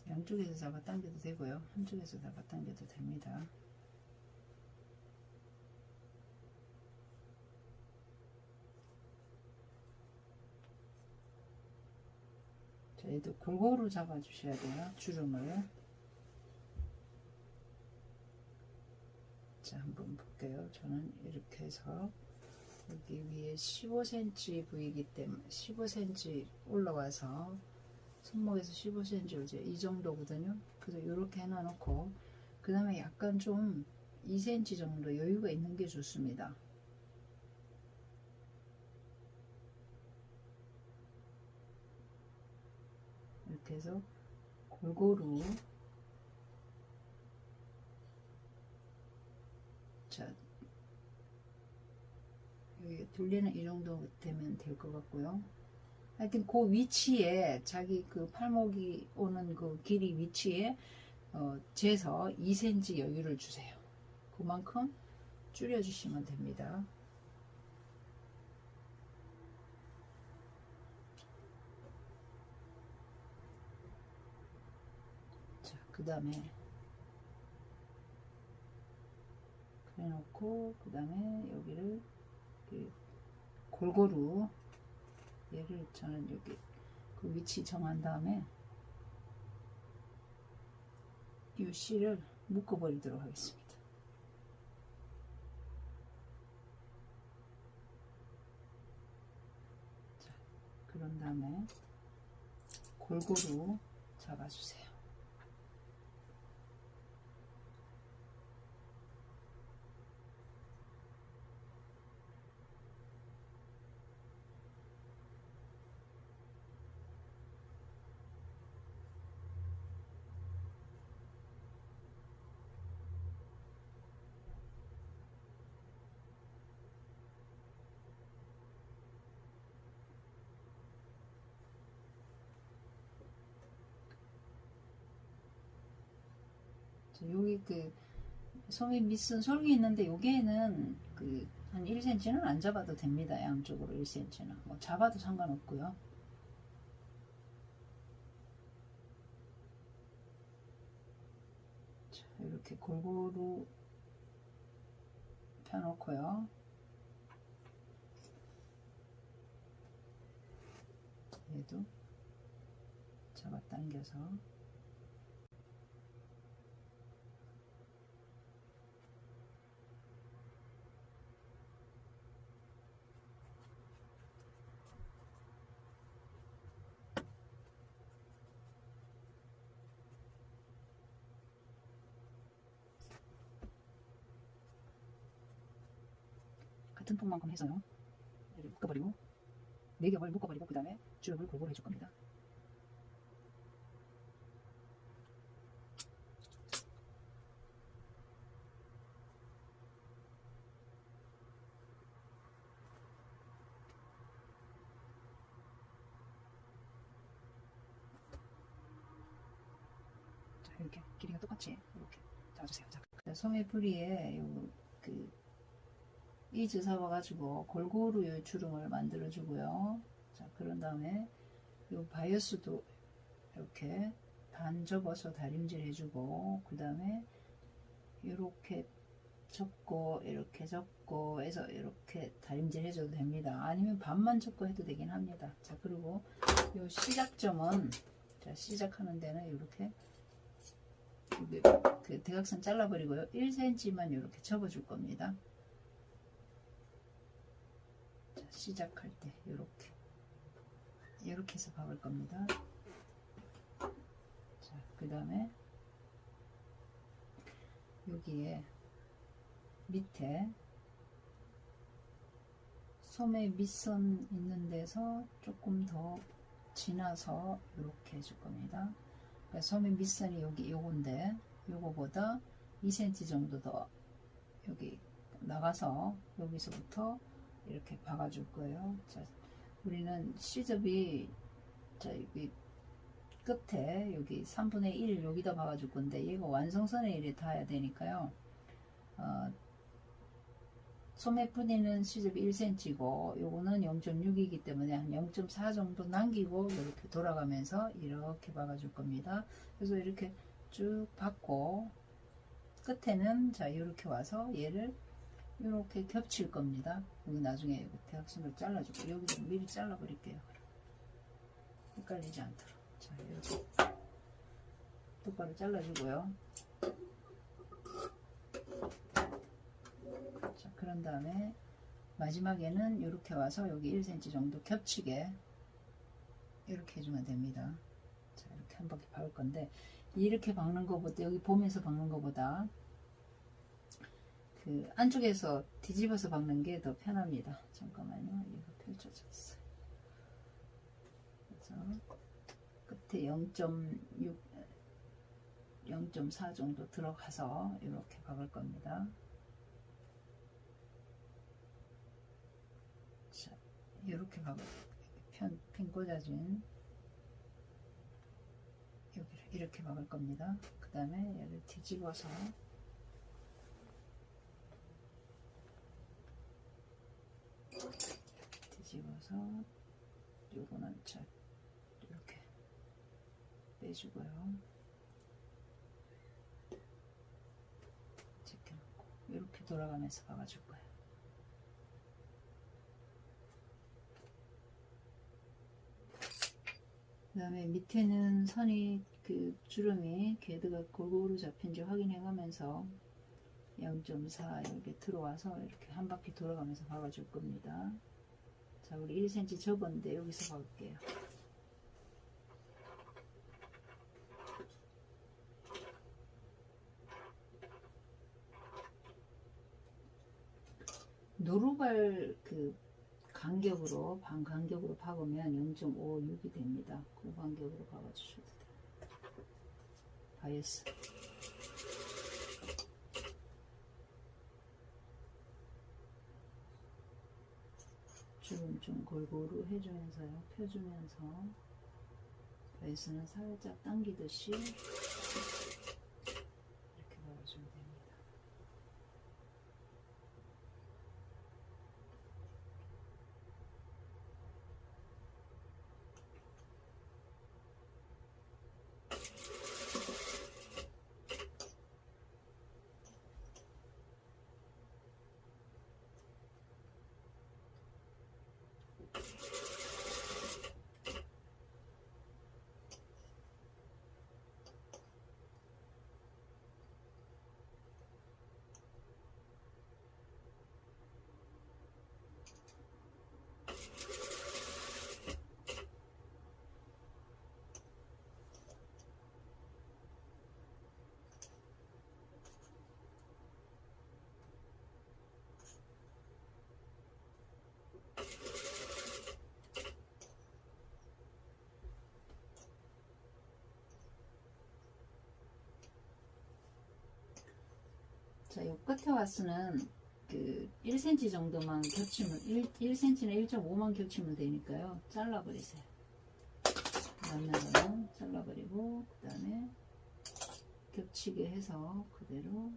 양쪽에서 잡아 당겨도 되고요. 한쪽에서 잡아 당겨도 됩니다. 얘도 골고루 잡아 주셔야 돼요. 주름을. 자, 한번 볼게요. 저는 이렇게 해서 여기 위에 15cm 부위이기 때문에 15cm 올라와서 손목에서 15cm 이제 이 정도거든요. 그래서 이렇게 해놔 놓고 그 다음에 약간 좀 2cm 정도 여유가 있는 게 좋습니다. 이렇게 해서 골고루, 자, 여기 둘레는 이 정도 되면 될 것 같고요. 하여튼 그 위치에 자기 그 팔목이 오는 그 길이 위치에 재서 2cm 여유를 주세요. 그만큼 줄여주시면 됩니다. 자, 그 다음에 그래 놓고 그 다음에 여기를 골고루 얘를 저는 여기 그 위치 정한 다음에 이 실을 묶어 버리도록 하겠습니다. 자, 그런 다음에 골고루 잡아주세요. 여기 그 소매 밑선 솔기 있는데 여기에는 그 한 1cm는 안 잡아도 됩니다. 양쪽으로 1cm는 뭐 잡아도 상관없고요. 자, 이렇게 골고루 펴놓고요. 얘도 잡아당겨서 같은 폭만큼 해서요. 이렇게 묶어버리고 4겹을 묶어버리고 그 다음에 주름을 골고루 해줄 겁니다. 자, 이렇게 길이가 똑같이 이렇게 잡아주세요. 자, 소매 뿌리에 이즈 잡아가지고 골고루 이 주름을 만들어 주고요. 자, 그런 다음에 이 바이어스도 이렇게 반 접어서 다림질 해주고 그 다음에 이렇게 접고 이렇게 접고 해서 이렇게 다림질 해줘도 됩니다. 아니면 반만 접고 해도 되긴 합니다. 자, 그리고 이 시작점은 자, 시작하는 데는 이렇게 그 대각선 잘라버리고요. 1cm만 이렇게 접어줄 겁니다. 자, 시작할 때 이렇게 해서 박을 겁니다. 자, 그 다음에 여기에 밑에 소매 밑선 있는 데서 조금 더 지나서 이렇게 해줄 겁니다. 그러니까 소매 밑선이 여기 요건데 요거보다 2cm 정도 더 여기 나가서 여기서부터 이렇게 박아줄 거예요. 자, 우리는 시접이 자, 여기 끝에 여기 3분의 1 여기다 박아줄 건데 얘가 완성선에 이래 닿아야 되니까요. 소매 뿌리는 시접이 1cm고 요거는 0.6이기 때문에 한 0.4 정도 남기고 이렇게 돌아가면서 이렇게 박아줄 겁니다. 그래서 이렇게 쭉 박고 끝에는 자 이렇게 와서 얘를 이렇게 겹칠 겁니다. 여기 나중에 여기 대각선을 잘라주고 여기도 미리 잘라 버릴게요. 헷갈리지 않도록. 자, 이렇게 똑바로 잘라주고요. 자, 그런 다음에 마지막에는 이렇게 와서 여기 1cm 정도 겹치게 이렇게 해주면 됩니다. 자, 이렇게 한 바퀴 박을 건데 이렇게 박는 것보다 여기 보면서 박는 것보다 그 안쪽에서 뒤집어서 박는 게 더 편합니다. 잠깐만요. 이거 펼쳐졌어요. 그래서 끝에 0.6, 0.4 정도 들어가서 이렇게 박을 겁니다. 자, 이렇게 박을 핀 꽂아진 여기를 이렇게 박을 겁니다. 그 다음에 얘를 뒤집어서 요거는 자 이렇게 빼주고요. 제껴놓고 이렇게 돌아가면서 박아줄 거예요. 그 다음에 밑에는 선이 그 주름이 궤드가 골고루 잡힌지 확인해 가면서 0.4 이렇게 들어와서 이렇게 한 바퀴 돌아가면서 박아줄 겁니다. 자, 우리 1cm 접었는데 여기서 박을게요. 노루발 그 간격으로 반 간격으로 박으면 0.56이 됩니다. 그 간격으로 박아주셔도 돼요. 바이어스. 주름 좀 골고루 해주면서요. 펴주면서 바이어스는 살짝 당기듯이 이렇게 자, 요 끝에 와스는 그 1cm 정도만 겹치면 1cm나 1.5만 겹치면 되니까요. 잘라버리세요. 옆면으로 잘라버리고 그 다음에 겹치게 해서 그대로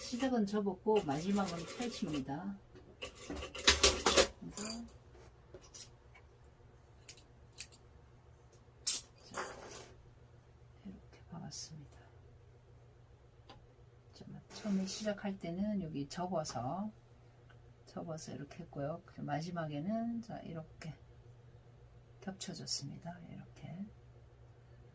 시작은 접었고 마지막은 펼칩니다. 그래서 자, 이렇게 박았습니다. 처음에 시작할 때는 여기 접어서 이렇게 했고요. 마지막에는 자 이렇게 겹쳐졌습니다. 이렇게.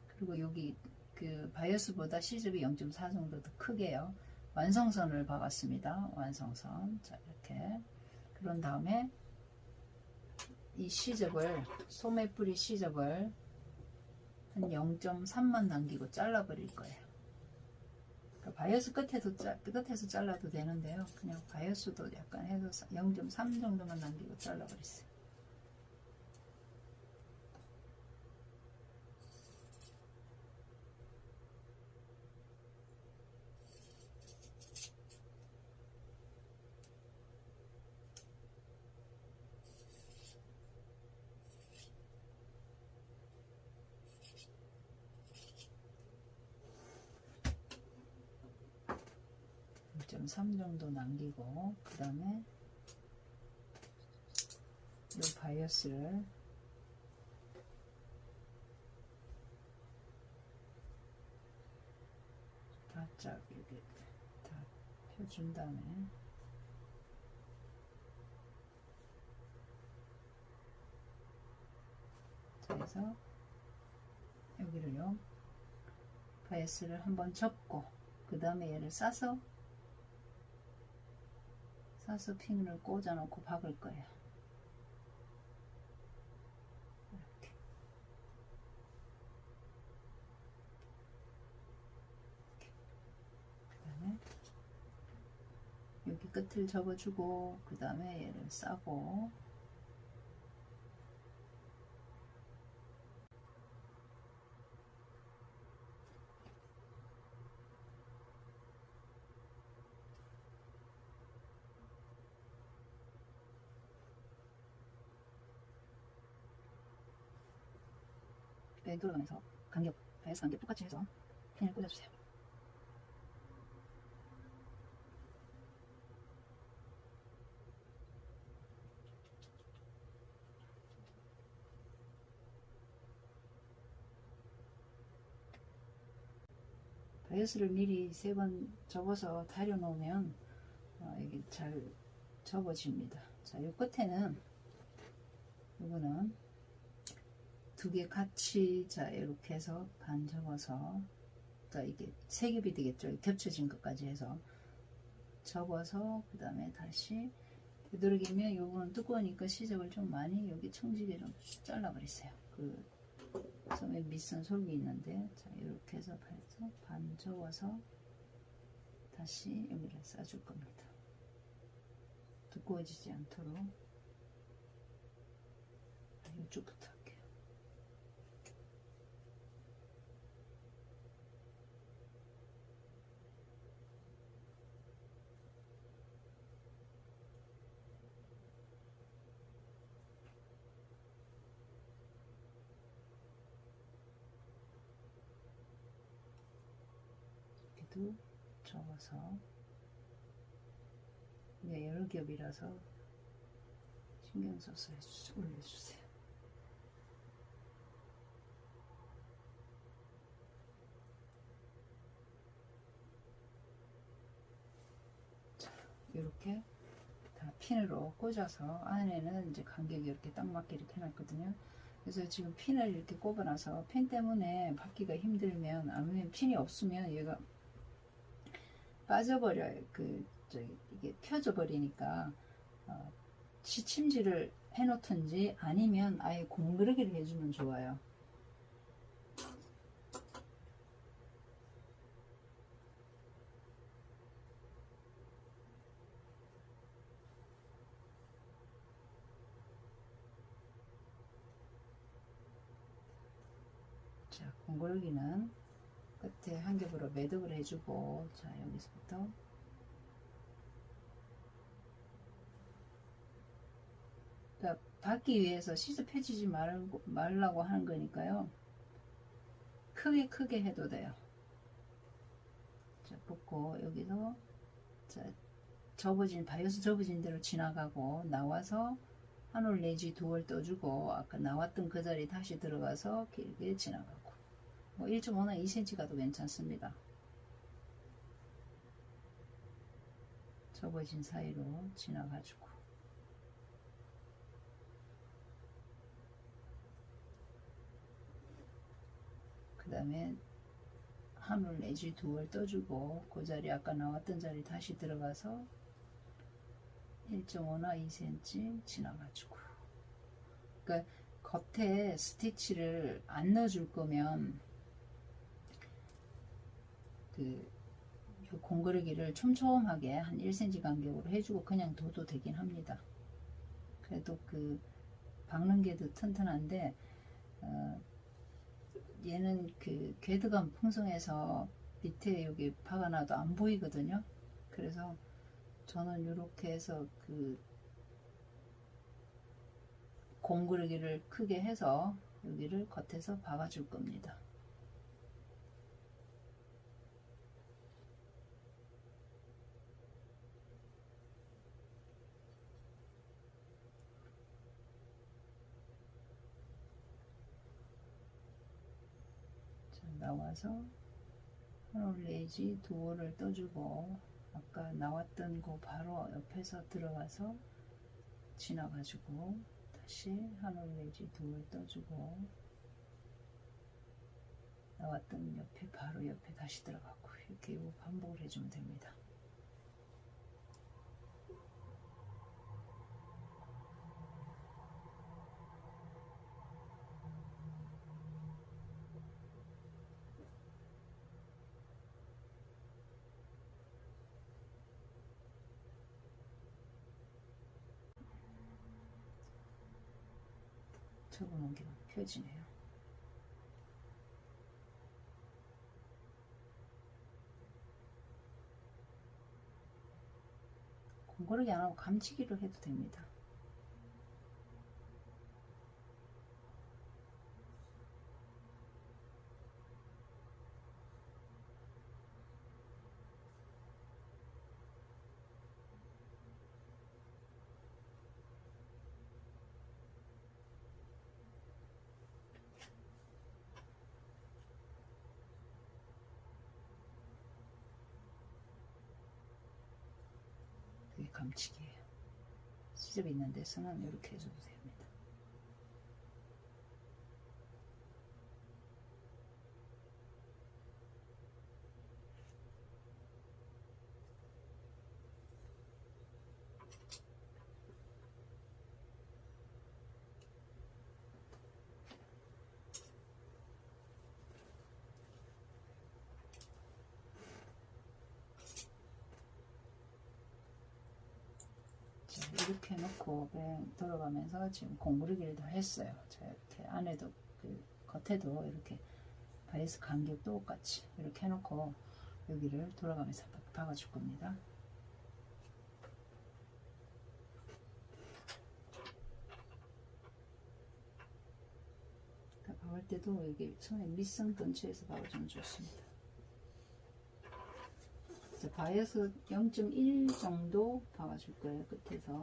그리고 여기 그 바이어스보다 시접이 0.4 정도 더 크게요. 완성선을 박았습니다. 완성선. 자 이렇게. 그런 다음에 이 시접을 소매뿌리 시접을 한 0.3만 남기고 잘라버릴 거예요. 바이어스 끝에서 잘라도 되는데요. 그냥 바이어스도 약간 해서 0.3 정도만 남기고 잘라버리세요. 좀 3 정도 남기고 그 다음에 이 바이어스를 바짝 이렇게 다 펴준 다음에 그래서 여기를요 바이어스를 한번 접고 그 다음에 얘를 싸서 핀을 꽂아 놓고 박을 거예요. 이렇게. 그 다음에 여기 끝을 접어주고 그 다음에 얘를 싸고 백 돌아가면서 간격, 바이어스 간격 똑같이 해서 핀을 꽂아주세요. 바이어스를 미리 3번 접어서 다려 놓으면 이게 잘 접어집니다. 자, 이 끝에는 이거는 2개 같이 자 이렇게 해서 반 접어서 자 이게 3겹이 되겠죠. 겹쳐진 것까지 해서 접어서 그 다음에 다시 되도록이면 요거는 두꺼우니까 시접을 좀 많이 여기 청지게 좀 잘라버리세요. 그 소매 밑선 속이 있는데 자 이렇게 해서 반 접어서 다시 여기를 싸줄 겁니다. 두꺼워지지 않도록 이쪽부터 할게요. 여기도 접어서 이게 여러 겹이라서 신경 써서 올려주세요. 자, 이렇게 다 핀으로 꽂아서 안에는 이제 간격이 이렇게 딱 맞게 이렇게 해놨거든요. 그래서 지금 핀을 이렇게 꼽아놔서 핀 때문에 받기가 힘들면, 아니면 핀이 없으면 얘가 빠져버려요. 이게 펴져 버리니까 시침질을 해놓든지 아니면 아예 공그르기를 해주면 좋아요. 자, 공그르기는 끝에 한 겹으로 매듭을 해주고, 자, 여기서부터 그러니까 받기 위해서 시접해지지 말라고 하는 거니까요. 크게 해도 돼요. 자, 붙고 여기서 자, 바이오스 접어진 대로 지나가고 나와서 한 올 내지 두 올 떠주고, 아까 나왔던 그 자리 다시 들어가서 길게 지나가고, 뭐 1.5나 2cm 가도 괜찮습니다. 접어진 사이로 지나가지고, 그 다음에 한 올 내지 두 올 떠주고, 그 자리 아까 나왔던 자리 다시 들어가서 1.5나 2cm 지나가지고, 그러니까 겉에 스티치를 안 넣어줄 거면 그 공그르기를 촘촘하게 한 1cm 간격으로 해주고 그냥 둬도 되긴 합니다. 그래도 그 박는 게도 튼튼한데, 얘는 그 궤드감 풍성해서 밑에 여기 박아놔도 안 보이거든요. 그래서 저는 이렇게 해서 그 공그르기를 크게 해서 여기를 겉에서 박아줄 겁니다. 자, 나와서 한 올 내지 두 올을 떠주고, 아까 나왔던 거 바로 옆에서 들어가서 지나가지고 다시 한 올 내지 두 올 떠주고, 나왔던 옆에 바로 옆에 다시 들어가고, 이렇게 반복을 해주면 됩니다. 접어놓은 게 펴지네요. 공고르기 안 하고 감치기로 해도 됩니다. 그게 감치기예요. 시접 있는 데서는 이렇게 해줘도 됩니다. 이렇게 놓고 돌아가면서 지금 공구르기를 다 했어요. 자, 이렇게 안에도 그 겉에도 이렇게 바이스 간격 똑같이 이렇게 해놓고 여기를 돌아가면서 박아줄 겁니다. 박을 때도 여기 손에 밑선 근처에서 박아주면 좋습니다. 바이어스 0.1 정도 박아줄 거예요. 끝에서.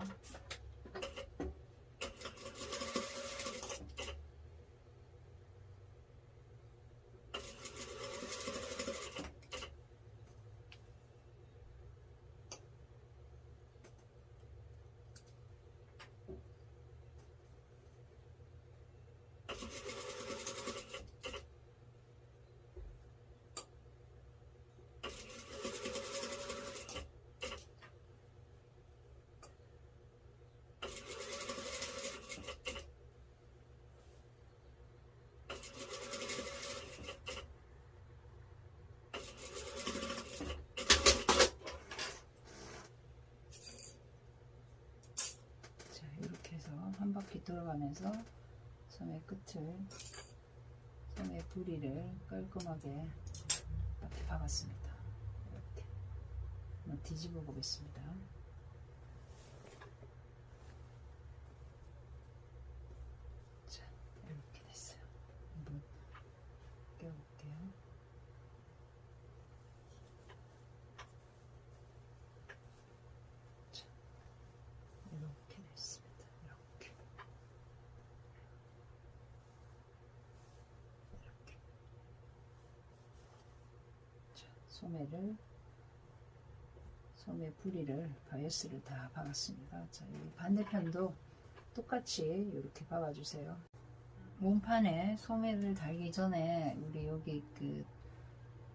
들어가면서 소매 끝을, 소매 부리를 깔끔하게 이렇게 박았습니다. 이렇게 한번 뒤집어 보겠습니다. 자, 이렇게 됐어요. 한번 껴볼게요. 자, 이렇게 됐습니다. 이렇게. 자, 소매 부리를 바이어스를 다 박았습니다. 자, 이 반대편도 똑같이 이렇게 박아주세요. 몸판에 소매를 달기 전에 우리 여기 그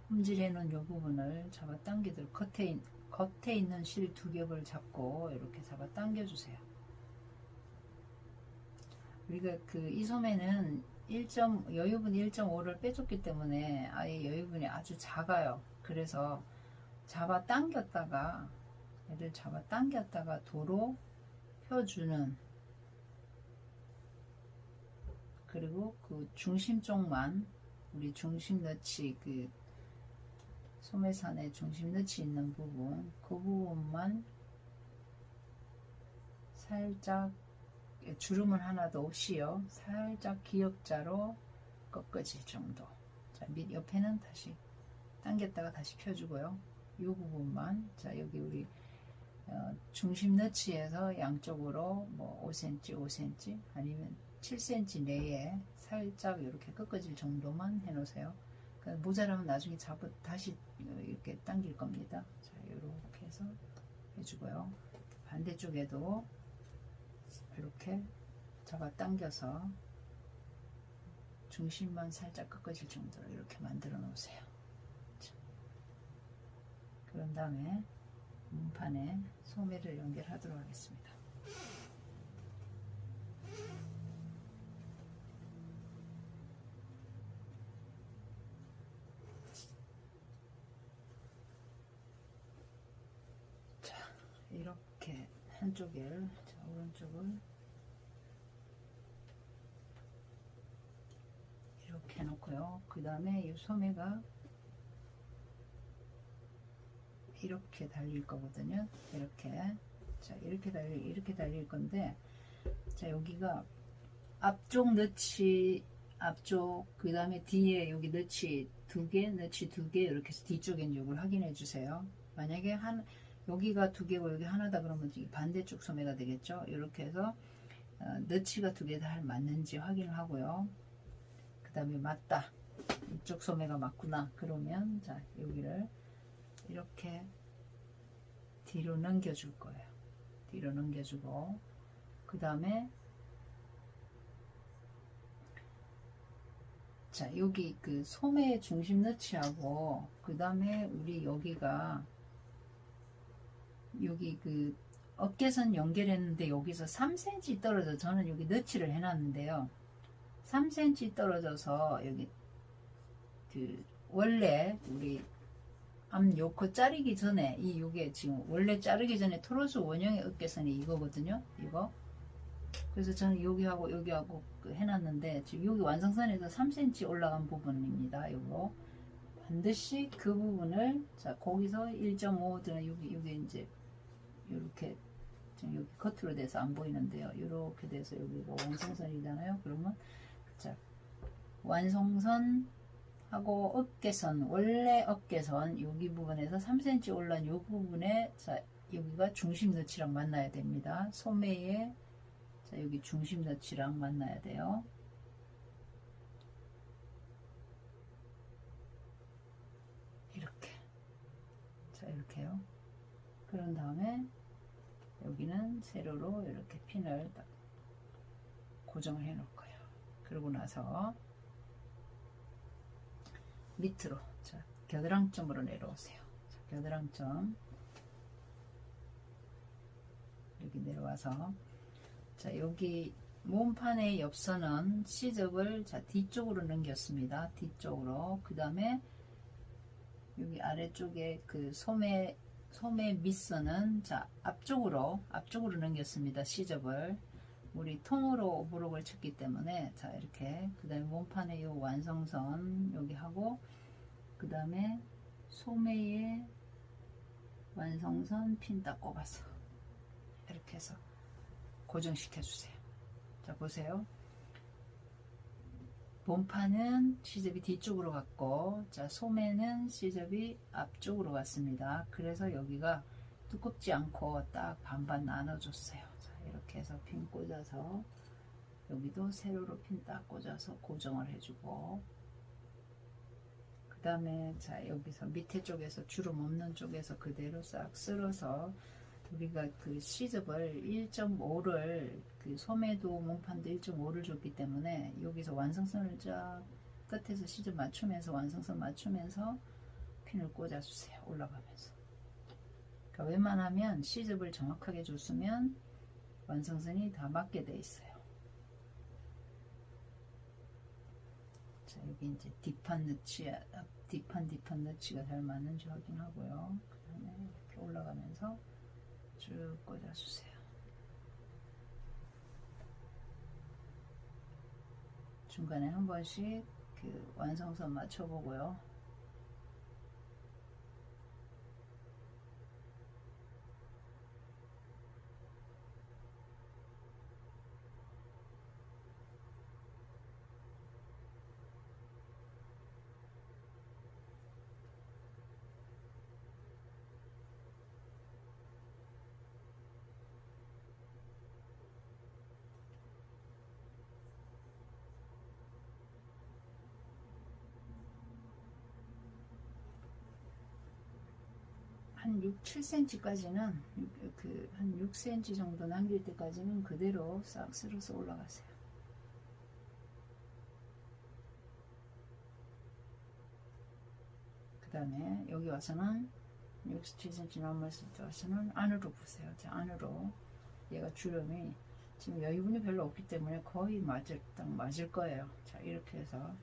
홈질해 놓은 이 부분을 잡아 당기도록 겉에 있는 실 두 겹을 잡고 이렇게 잡아 당겨 주세요. 우리가 그 이 소매는 여유분 1.5를 빼줬기 때문에 아예 여유분이 아주 작아요. 그래서 잡아 당겼다가 얘를 잡아 당겼다가 도로 펴주는, 그리고 그 중심 쪽만, 우리 중심 너치, 그 소매산에 중심 너치 있는 부분, 그 부분만 살짝 주름은 하나도 없이요, 살짝 기역자로 꺾어질 정도. 자, 밑 옆에는 다시 당겼다가 다시 펴주고요. 이 부분만, 자, 여기 우리 중심 너치에서 양쪽으로 뭐 5cm, 5cm 아니면 7cm 내에 살짝 이렇게 꺾어질 정도만 해 놓으세요. 모자라면 나중에 다시 이렇게 당길 겁니다. 자, 이렇게 해서 해주고요. 반대쪽에도 이렇게 잡아 당겨서 중심만 살짝 꺾어질 정도로 이렇게 만들어 놓으세요. 자, 그런 다음에 몸판에 소매를 연결하도록 하겠습니다. 자, 이렇게 한쪽을, 자, 오른쪽을 이렇게 해놓고요. 그 다음에 이 소매가 이렇게 달릴 거거든요. 이렇게. 자, 이렇게 달릴 건데, 자, 여기가 앞쪽 너치, 앞쪽, 그 다음에 뒤에 여기 너치 두 개 이렇게 해서 뒤쪽에 이걸 확인해 주세요. 만약에 여기가 두 개고 여기 하나다 그러면 반대쪽 소매가 되겠죠. 이렇게 해서 너치가 두 개 다 맞는지 확인을 하고요. 그 다음에 맞다, 이쪽 소매가 맞구나 그러면, 자, 여기를 이렇게 뒤로 넘겨줄 거예요. 뒤로 넘겨주고, 그 다음에 자, 여기 그 소매 중심 너치하고, 그 다음에 우리 여기가 여기 그 어깨선 연결했는데 여기서 3cm 떨어져, 저는 여기 너치를 해놨는데요. 3cm 떨어져서 여기 그 원래 우리 앞 요코 자르기 전에 요게 지금 원래 자르기 전에 토로스 원형의 어깨선이 이거거든요. 이거. 그래서 저는 여기하고 여기하고 해놨는데 지금 여기 완성선에서 3cm 올라간 부분입니다. 요거 반드시 그 부분을, 자, 거기서 1.5 여기 이제 이렇게 지금 여기 겉으로 돼서 안 보이는데요. 이렇게 돼서 여기가 완성선이잖아요. 그러면 자, 완성선 하고 어깨선, 원래 어깨선 여기 부분에서 3cm 올라온 이 부분에, 자, 여기가 중심 너치랑 만나야 됩니다. 소매에, 자, 여기 중심 너치랑 만나야 돼요. 이렇게. 자, 이렇게요. 그런 다음에 여기는 세로로 이렇게 핀을 딱 고정을 해 놓을 거예요. 그러고 나서 밑으로, 자, 겨드랑점으로 내려오세요. 자, 겨드랑점 여기 내려와서, 자, 여기 몸판의 옆선은 시접을, 자, 뒤쪽으로 넘겼습니다. 뒤쪽으로. 그 다음에 여기 아래쪽에 그 소매 밑선은, 자, 앞쪽으로 넘겼습니다. 시접을. 우리 통으로 오브록을 쳤기 때문에 자 이렇게 그 다음에 몸판에 이 완성선 여기 하고 그 다음에 소매에 완성선 핀 딱 꼽아서 이렇게 해서 고정시켜 주세요. 자 보세요. 몸판은 시접이 뒤쪽으로 갔고 자 소매는 시접이 앞쪽으로 갔습니다. 그래서 여기가 두껍지 않고 딱 반반 나눠줬어요. 자 이렇게 해서 핀 꽂아서 여기도 세로로 핀 딱 꽂아서 고정을 해주고 그 다음에 자 여기서 밑에 쪽에서 주름 없는 쪽에서 그대로 싹 쓸어서 우리가 그 시접을 1.5를 그 소매도 몸판도 1.5를 줬기 때문에 여기서 완성선을 쫙 끝에서 시접 맞추면서 완성선 맞추면서 핀을 꽂아주세요. 올라가면서 그러니까 웬만하면 시접을 정확하게 줬으면 완성선이 다 맞게 돼 있어요. 자 여기 이제 뒷판 너치가 잘 맞는지 확인하고요. 그 다음에 이렇게 올라가면서 쭉 꽂아주세요. 중간에 한 번씩 그 완성선 맞춰보고요. 한 6, 7cm까지는 한 6cm 정도 남길 때까지는 그대로 싹 쓸어서 올라가세요. 그 다음에 여기 와서는 6, 7cm 넘었을 때 와서는 안으로 보세요. 자 안으로 얘가 주름이 지금 여유분이 별로 없기 때문에 거의 딱 맞을 거예요. 자 이렇게 해서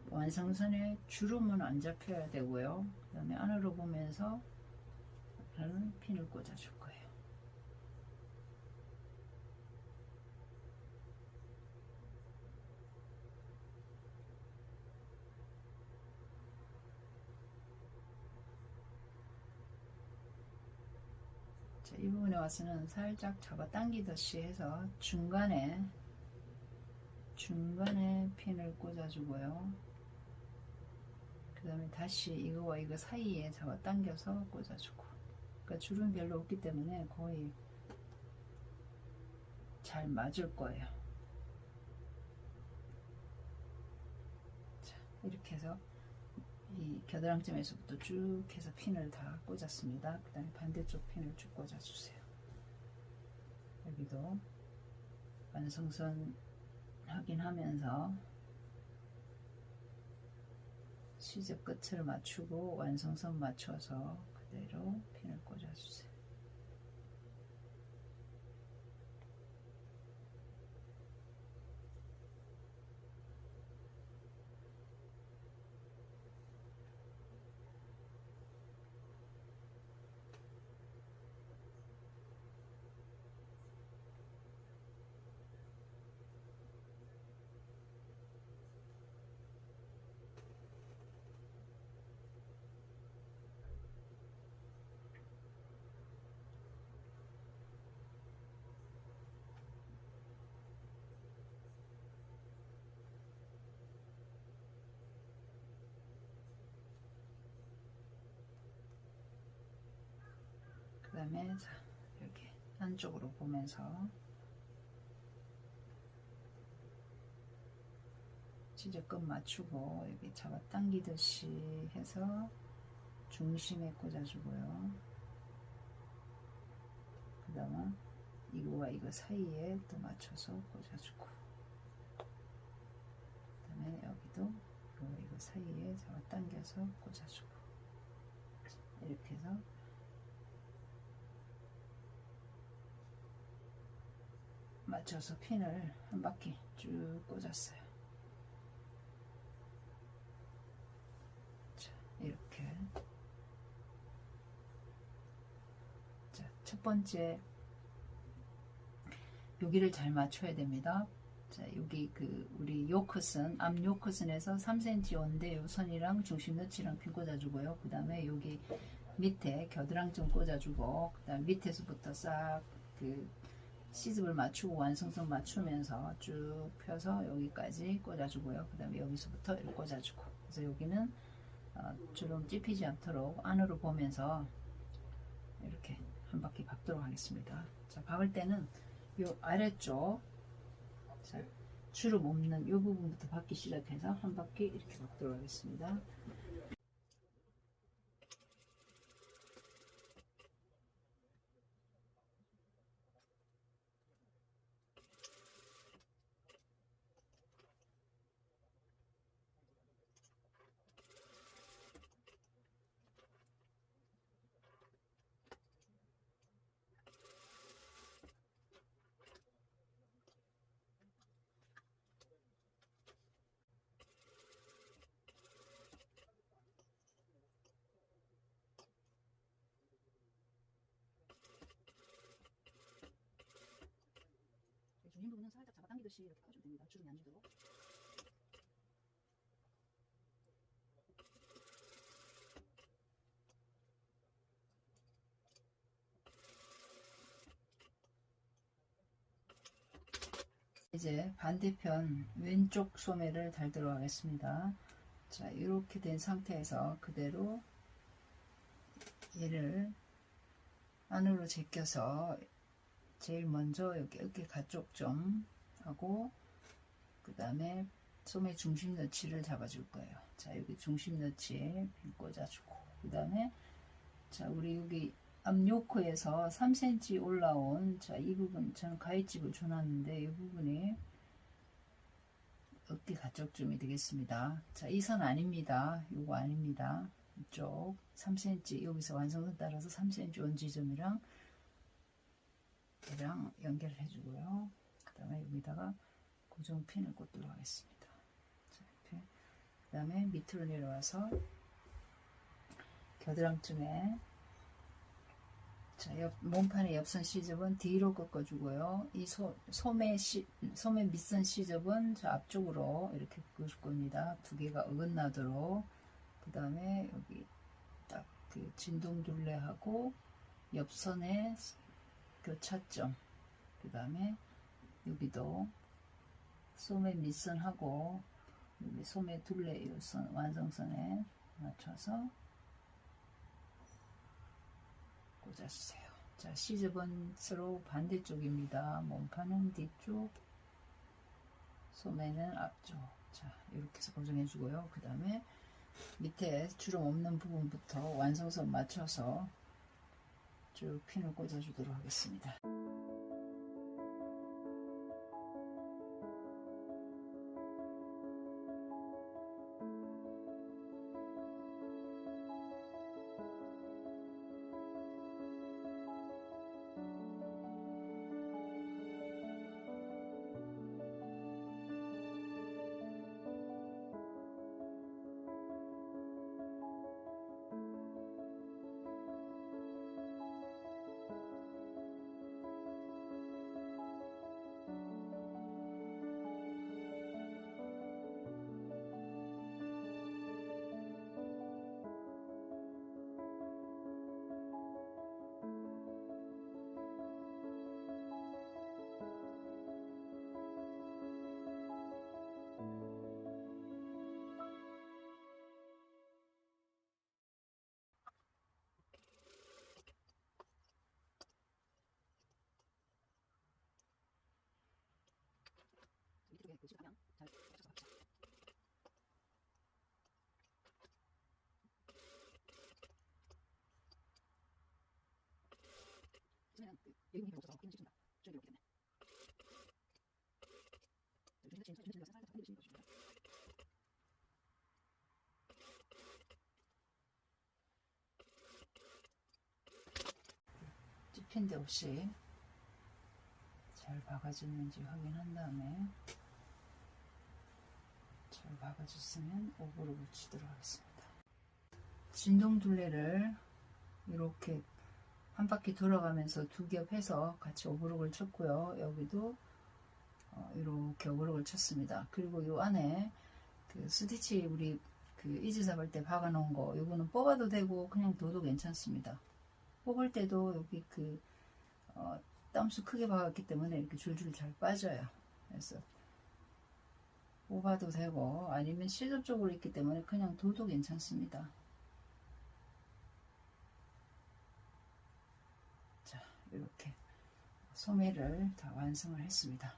완성선에 주름은 안 잡혀야 되고요. 그 다음에 안으로 보면서 핀을 꽂아줄 거예요. 자, 이 부분에 와서는 살짝 잡아 당기듯이 해서 중간에 핀을 꽂아주고요. 그 다음에 다시 이거와 이거 사이에 잡아 당겨서 꽂아주고 그러니까 주름 별로 없기 때문에 거의 잘 맞을 거예요. 자, 이렇게 해서 이 겨드랑점에서부터 쭉 해서 핀을 다 꽂았습니다. 그 다음에 반대쪽 핀을 쭉 꽂아주세요. 여기도 완성선 확인하면서 시접 끝을 맞추고 완성선 맞춰서 그대로 핀을 꽂아주세요. 그 다음에 자 이렇게 안쪽으로 보면서 시접 끝 맞추고 여기 잡아 당기듯이 해서 중심에 꽂아주고요. 그 다음에 이거와 이거 사이에 또 맞춰서 꽂아주고 그 다음에 여기도 이거 사이에 잡아 당겨서 꽂아주고 이렇게 해서 맞춰서 핀을 한 바퀴 쭉 꽂았어요. 자, 이렇게 자, 첫 번째 여기를 잘 맞춰야 됩니다. 자, 여기 그 우리 요크슨, 앞 요크슨에서 3cm 온데 요 선이랑 중심 너치랑 핀 꽂아주고요. 그 다음에 여기 밑에 겨드랑 좀 꽂아주고, 그 다음 밑에서부터 싹 그 시습을 맞추고 완성선 맞추면서 쭉 펴서 여기까지 꽂아주고요. 그 다음에 여기서부터 이렇게 꽂아주고, 그래서 여기는 주름 찝히지 않도록 안으로 보면서 이렇게 한 바퀴 박도록 하겠습니다. 자, 박을 때는 요 아래쪽, 자, 주름 없는 이 부분부터 박기 시작해서 한 바퀴 이렇게 박도록 하겠습니다. 중심 부분은 살짝 잡아당기듯이 이렇게 펴주면 됩니다. 주름이 안 주도록. 이제 반대편 왼쪽 소매를 달도록 하겠습니다. 자, 이렇게 된 상태에서 그대로 얘를 안으로 제껴서 제일 먼저 여기 어깨 가쪽 좀 하고, 그 다음에 소매 중심 너치를 잡아줄 거예요. 자, 여기 중심 너치에 핀 꽂아주고, 그 다음에 자, 우리 여기 앞요크에서 3cm 올라온, 자, 이 부분 저는 가위집을 줘놨는데 이 부분이 어깨 가쪽쯤이 되겠습니다. 자, 이 선 아닙니다. 요거 아닙니다. 이쪽 3cm, 여기서 완성선 따라서 3cm 온 지점이랑 얘랑 연결을 해주고요. 그 다음에 여기다가 고정핀을 꽂도록 하겠습니다. 자, 이렇게. 그 다음에 밑으로 내려와서 겨드랑쯤에, 자, 몸판의 옆선 시접은 뒤로 꺾어주고요. 이 소매 밑선 시접은 저 앞쪽으로 이렇게 꺾을 겁니다. 두 개가 어긋나도록. 그 다음에 여기 딱 그 진동둘레하고 옆선의 교차점. 그 다음에 여기도 소매 밑선하고 여기 소매 둘레 요선 완성선에 맞춰서 꽂아주세요. 자, 시접은 서로 반대쪽입니다. 몸판은 뒤쪽, 소매는 앞쪽. 자, 이렇게 해서 고정해 주고요. 그 다음에 밑에 주름 없는 부분부터 완성선 맞춰서 쭉 핀을 꽂아 주도록 하겠습니다. 밑으로 보시면 잘 맞춰서 갑시다. 처음에는 여기 힘이 없어서 힘을 씹습니다. 쭉 이렇게 되면 중심 살짝 당기시는 것입니다. 찝힌 데 없이 잘 박아졌는지 확인한 다음에 잘 박아졌으면 옥으로 붙이도록 하겠습니다. 진동 둘레를 이렇게 한 바퀴 돌아가면서 두 겹 해서 같이 오브록을 쳤고요. 여기도 이렇게 오브록을 쳤습니다. 그리고 이 안에 그 스티치 우리 그 이지 잡을 때 박아 놓은 거 이거는 뽑아도 되고 그냥 둬도 괜찮습니다. 뽑을 때도 여기 그 땀수 크게 박았기 때문에 이렇게 줄줄 잘 빠져요. 그래서 뽑아도 되고 아니면 시접 쪽으로 있기 때문에 그냥 둬도 괜찮습니다. 자, 이렇게 소매를 다 완성을 했습니다.